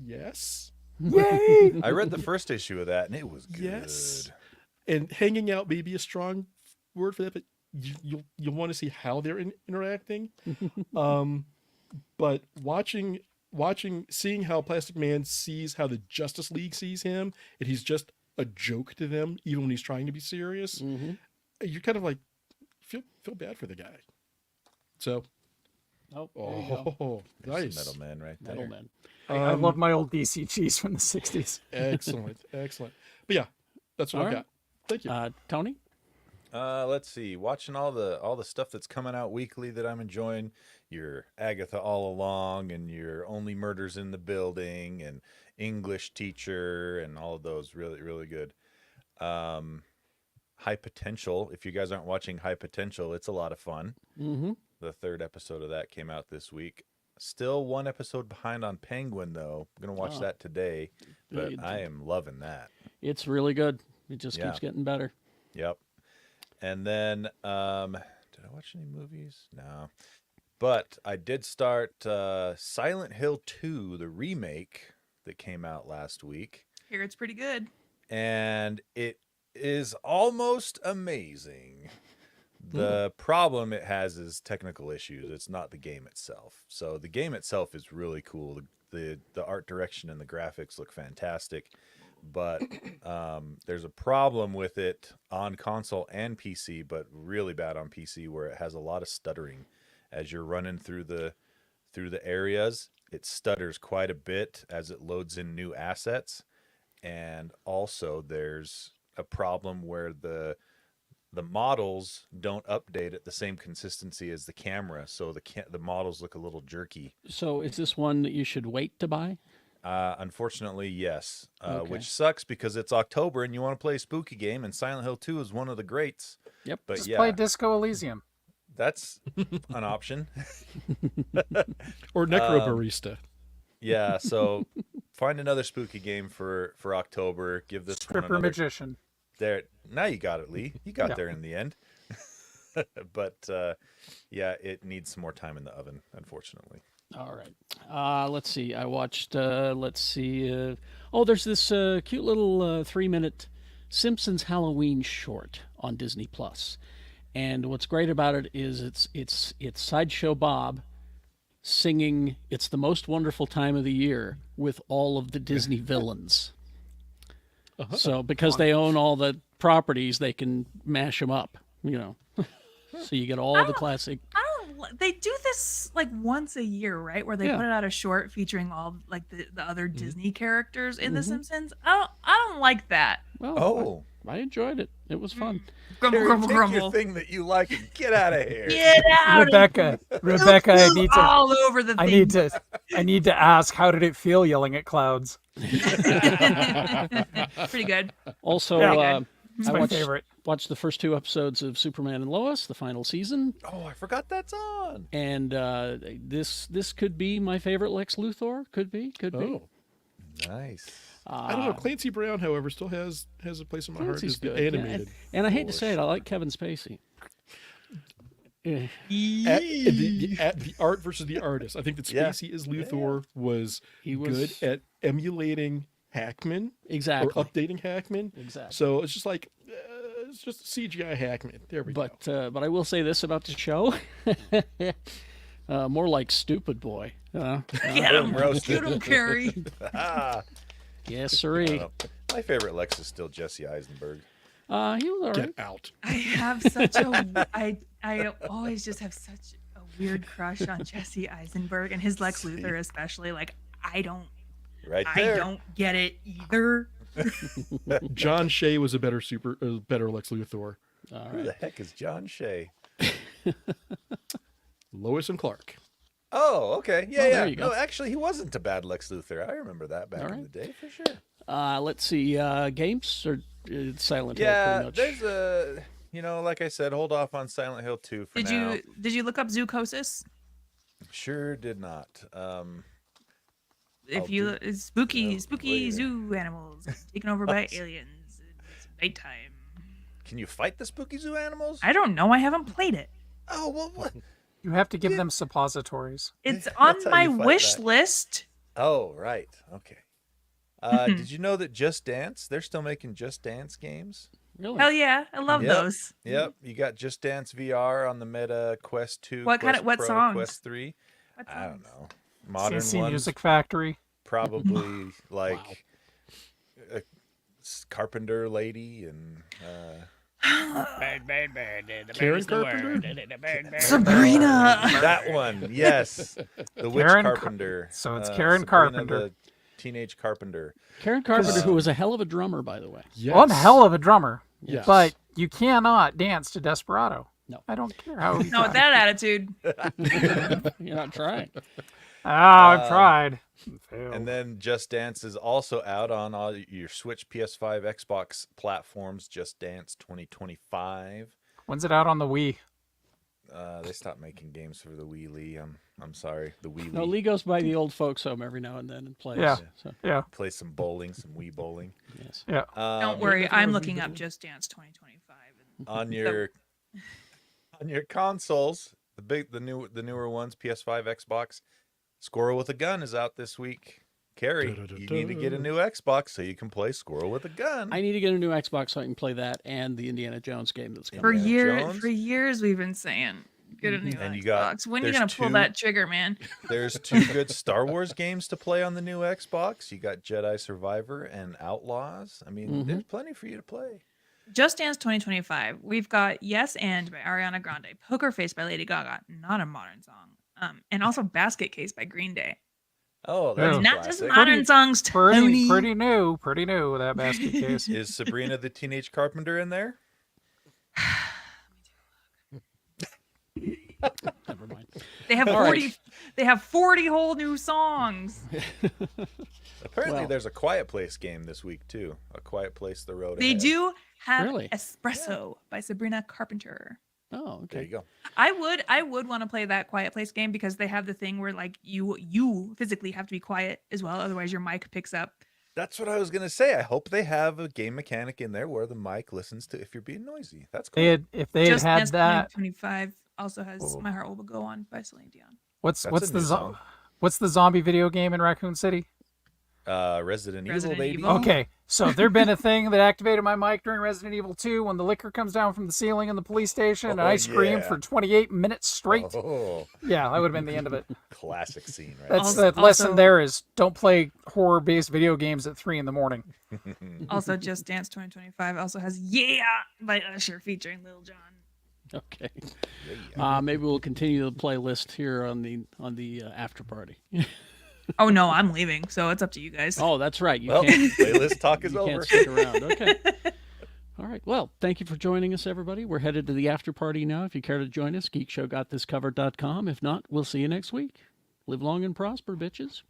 Speaker 3: Yes.
Speaker 5: Yay!
Speaker 1: I read the first issue of that, and it was good.
Speaker 3: Yes. And hanging out may be a strong word for that, but you'll want to see how they're interacting. But seeing how Plastic Man sees how the Justice League sees him, and he's just a joke to them, even when he's trying to be serious.
Speaker 2: Mm-hmm.
Speaker 3: You're kind of like feel bad for the guy. So,
Speaker 2: Oh, there you go.
Speaker 1: There's
Speaker 3: nice,
Speaker 1: some Metal Man right there.
Speaker 2: Metal Man.
Speaker 5: I love my old DC cheese from the 60s.
Speaker 3: excellent. But yeah, that's what
Speaker 2: All
Speaker 3: I've
Speaker 2: right.
Speaker 3: got. Thank you.
Speaker 2: Tony?
Speaker 1: Let's see. Watching all the stuff that's coming out weekly that I'm enjoying. Your Agatha All Along and your Only Murders in the Building and English Teacher and all of those really, really good. High Potential. If you guys aren't watching High Potential, it's a lot of fun.
Speaker 2: Mm-hmm.
Speaker 1: The 3rd episode of that came out this week. Still 1 episode behind on Penguin, though. I'm going to watch that today, but I am loving that.
Speaker 2: It's really good. It just
Speaker 1: Yeah.
Speaker 2: keeps getting better.
Speaker 1: Yep. And then, did I watch any movies? No. But I did start Silent Hill 2, the remake that came out last week.
Speaker 4: Here, it's pretty good.
Speaker 1: And it is almost amazing. The problem it has is technical issues. It's not the game itself. So the game itself is really cool. The art direction and the graphics look fantastic, but there's a problem with it on console and PC, but really bad on PC, where it has a lot of stuttering as you're running through the areas. It stutters quite a bit as it loads in new assets, and also there's a problem where the models don't update at the same consistency as the camera, so the models look a little jerky.
Speaker 2: So is this one that you should wait to buy?
Speaker 1: Unfortunately, yes.
Speaker 2: Okay.
Speaker 1: Which sucks because it's October and you want to play a spooky game, and Silent Hill 2 is one of the greats.
Speaker 2: Yep.
Speaker 1: But
Speaker 5: Just
Speaker 1: yeah,
Speaker 5: play Disco Elysium.
Speaker 1: that's an option.
Speaker 3: Or Necrobarista.
Speaker 1: Yeah, so find another spooky game for October. Give this one
Speaker 5: Stripper
Speaker 1: another.
Speaker 5: Magician.
Speaker 1: There, now you got it, Lee. You got
Speaker 5: Yeah.
Speaker 1: there in the end. But yeah, it needs some more time in the oven, unfortunately.
Speaker 2: All right. Let's see. I watched. Let's see. There's this cute little 3-minute Simpsons Halloween short on Disney Plus, and what's great about it is it's Sideshow Bob singing "It's the Most Wonderful Time of the Year" with all of the Disney villains. So because they own all the properties, they can mash them up. So you get all the classic.
Speaker 4: They do this like once a year, right? Where they
Speaker 2: Yeah.
Speaker 4: put out a short featuring all like the other Disney characters in The Simpsons. I don't like that.
Speaker 2: Well,
Speaker 1: Oh,
Speaker 2: I enjoyed it. It was fun.
Speaker 4: Grumble,
Speaker 1: Carrie,
Speaker 4: grumble,
Speaker 1: take your
Speaker 4: grumble.
Speaker 1: thing that you like and get out of here.
Speaker 4: Get out!
Speaker 5: Rebecca, I need to.
Speaker 4: all over the thing.
Speaker 5: I need to ask, how did it feel yelling at clouds?
Speaker 4: Pretty good.
Speaker 2: Also,
Speaker 5: Yeah. It's
Speaker 2: I
Speaker 5: my
Speaker 2: watched,
Speaker 5: favorite.
Speaker 2: watched the first 2 episodes of Superman and Lois, the final season,
Speaker 1: Oh, I forgot that's on.
Speaker 2: and this could be my favorite Lex Luthor. Could be.
Speaker 3: Oh,
Speaker 1: Nice.
Speaker 3: I don't know. Clancy Brown, however, still has a place in my heart.
Speaker 2: Clancy's
Speaker 3: As the
Speaker 2: good. Yeah,
Speaker 3: animated.
Speaker 2: and I hate to say it, I like Kevin Spacey. Eh,
Speaker 3: The art versus the artist. I think that
Speaker 1: Yeah.
Speaker 3: Spacey as Luthor was
Speaker 2: He
Speaker 3: good
Speaker 2: was-
Speaker 3: at emulating Hackman
Speaker 2: Exactly.
Speaker 3: or updating Hackman.
Speaker 2: Exactly.
Speaker 3: So it's just like it's just CGI Hackman. There we go.
Speaker 2: But I will say this about the show: more like Stupid Boy.
Speaker 4: Get him,
Speaker 1: roasted.
Speaker 4: get him, Carrie.
Speaker 1: Ah,
Speaker 2: Yes, siree.
Speaker 1: my favorite Lex is still Jesse Eisenberg.
Speaker 2: He was all right.
Speaker 3: Get out.
Speaker 4: I have such a I always just have such a weird crush on Jesse Eisenberg and his Lex Luthor especially. Like I don't
Speaker 1: Right there.
Speaker 4: get it either.
Speaker 3: John Shea was a better Lex Luthor.
Speaker 2: All
Speaker 1: Who
Speaker 2: right.
Speaker 1: the heck is John Shea?
Speaker 3: Lois and Clark.
Speaker 1: Oh, okay. Yeah,
Speaker 2: Oh,
Speaker 1: yeah.
Speaker 2: there you go.
Speaker 1: No, actually, he wasn't a bad Lex Luthor. I remember that back
Speaker 2: All
Speaker 1: in
Speaker 2: right.
Speaker 1: the day for sure.
Speaker 2: Let's see. Games or Silent Hill?
Speaker 1: Yeah,
Speaker 2: Pretty much.
Speaker 1: there's a, like I said, hold off on Silent Hill 2 for now.
Speaker 4: Did you look up Zoocosis?
Speaker 1: Sure did not. I'll
Speaker 4: If you
Speaker 1: do-
Speaker 4: spooky
Speaker 1: no, later.
Speaker 4: zoo animals taken over by aliens. It's nighttime.
Speaker 1: Can you fight the spooky zoo animals?
Speaker 4: I don't know. I haven't played it.
Speaker 1: Oh, well, what?
Speaker 5: You have to give them suppositories.
Speaker 4: It's on
Speaker 1: That's how
Speaker 4: my
Speaker 1: you fight
Speaker 4: wish
Speaker 1: that.
Speaker 4: list.
Speaker 1: Oh, right. Okay. Did you know that Just Dance, they're still making Just Dance games?
Speaker 2: Really?
Speaker 4: Hell yeah, I love
Speaker 1: Yep.
Speaker 4: those.
Speaker 1: Yep. You got Just Dance VR on the Meta Quest 2,
Speaker 4: What
Speaker 1: Quest
Speaker 4: what
Speaker 1: Pro,
Speaker 4: songs?
Speaker 1: Quest 3.
Speaker 4: What
Speaker 1: I don't
Speaker 4: songs?
Speaker 1: know. Modern
Speaker 5: CC
Speaker 1: ones,
Speaker 5: Music Factory.
Speaker 1: probably like a Carpenter lady and
Speaker 3: Karen Carpenter.
Speaker 4: Sabrina.
Speaker 1: that one. Yes, the Witch
Speaker 5: Karen
Speaker 1: Carpenter.
Speaker 5: So it's Karen
Speaker 1: Sabrina
Speaker 5: Carpenter.
Speaker 1: the Teenage Carpenter.
Speaker 2: Karen Carpenter, who was a hell of a drummer, by the way.
Speaker 3: Yes.
Speaker 5: One hell of a drummer.
Speaker 3: Yes.
Speaker 5: But you cannot dance to Desperado.
Speaker 2: No.
Speaker 5: I don't care how you
Speaker 4: No, with
Speaker 5: try.
Speaker 4: that attitude.
Speaker 2: You're not trying.
Speaker 5: I've tried. Failed.
Speaker 1: And then Just Dance is also out on all your Switch, PS5, Xbox platforms. Just Dance 2025.
Speaker 5: When's it out on the Wii?
Speaker 1: They stopped making games for the Wii Lee. I'm sorry, the Wii
Speaker 2: No,
Speaker 1: Lee.
Speaker 2: Lee goes by the old folks home every now and then and plays.
Speaker 5: Yeah.
Speaker 2: So,
Speaker 5: Yeah.
Speaker 1: Play some bowling, some Wii bowling.
Speaker 2: yes.
Speaker 5: Yeah.
Speaker 4: Don't worry, I'm looking up Just Dance 2025.
Speaker 1: On your consoles, the newer ones, PS5, Xbox. Squirrel with a Gun is out this week. Carrie, you need to get a new Xbox so you can play Squirrel with a Gun.
Speaker 2: I need to get a new Xbox so I can play that and the Indiana Jones game that's coming.
Speaker 4: For
Speaker 1: Indiana Jones.
Speaker 4: years we've been saying get a new
Speaker 1: And you
Speaker 4: Xbox.
Speaker 1: got-
Speaker 4: When are you
Speaker 1: there's
Speaker 4: gonna pull
Speaker 1: two-
Speaker 4: that trigger, man?
Speaker 1: There's 2 good Star Wars games to play on the new Xbox. You got Jedi Survivor and Outlaws. I mean, there's plenty for you to play.
Speaker 4: Just Dance 2025. We've got Yes and by Ariana Grande, Poker Face by Lady Gaga, not a modern song, and also Basket Case by Green Day.
Speaker 1: Oh, that's
Speaker 5: Yeah.
Speaker 1: a
Speaker 4: Not just
Speaker 1: classic.
Speaker 4: modern songs, Tony.
Speaker 5: Pretty new that basket case.
Speaker 1: Is Sabrina the Teenage Carpenter in there?
Speaker 2: Never mind.
Speaker 4: They have
Speaker 2: All right.
Speaker 4: 40. They have 40 whole new songs.
Speaker 1: Apparently,
Speaker 2: Well.
Speaker 1: there's a Quiet Place game this week too. A Quiet Place: The Road
Speaker 4: They
Speaker 1: Ahead.
Speaker 4: do have
Speaker 2: Really?
Speaker 4: Espresso by Sabrina Carpenter.
Speaker 2: Oh,
Speaker 1: There
Speaker 2: okay.
Speaker 1: you go.
Speaker 4: I would want to play that Quiet Place game because they have the thing where like you physically have to be quiet as well, otherwise your mic picks up.
Speaker 1: That's what I was gonna say. I hope they have a game mechanic in there where the mic listens to if you're being noisy. That's cool.
Speaker 5: If they had
Speaker 4: Just
Speaker 5: had
Speaker 4: Dance
Speaker 5: that,
Speaker 4: 2025 also has
Speaker 5: Oh.
Speaker 4: My Heart Will Go On by Celine Dion.
Speaker 5: what's
Speaker 1: That's a new song.
Speaker 5: what's the zombie video game in Raccoon City?
Speaker 1: Resident Evil,
Speaker 4: Resident
Speaker 1: baby.
Speaker 4: Evil.
Speaker 5: Okay, so if there'd been a thing that activated my mic during Resident Evil 2 when the liquor comes down from the ceiling in the police station and
Speaker 1: Oh,
Speaker 5: I screamed
Speaker 1: yeah.
Speaker 5: for 28 minutes straight,
Speaker 1: Oh,
Speaker 5: yeah, that would have been the end of it.
Speaker 1: classic scene, right?
Speaker 5: That's
Speaker 4: Also-
Speaker 5: the lesson
Speaker 4: also-
Speaker 5: there is don't play horror-based video games at 3 a.m.
Speaker 4: Also, Just Dance 2025 also has Yeah by Usher featuring Lil Jon.
Speaker 2: Okay. Maybe we'll continue the playlist here on the after party.
Speaker 4: Oh no, I'm leaving, so it's up to you guys.
Speaker 2: Oh, that's right. You
Speaker 1: Well,
Speaker 2: can't.
Speaker 1: playlist talk is
Speaker 2: You
Speaker 1: over.
Speaker 2: can't stick around. Okay. All right. Well, thank you for joining us, everybody. We're headed to the after party now. If you care to join us, geekshowgotthiscovered.com. If not, we'll see you next week. Live long and prosper, bitches.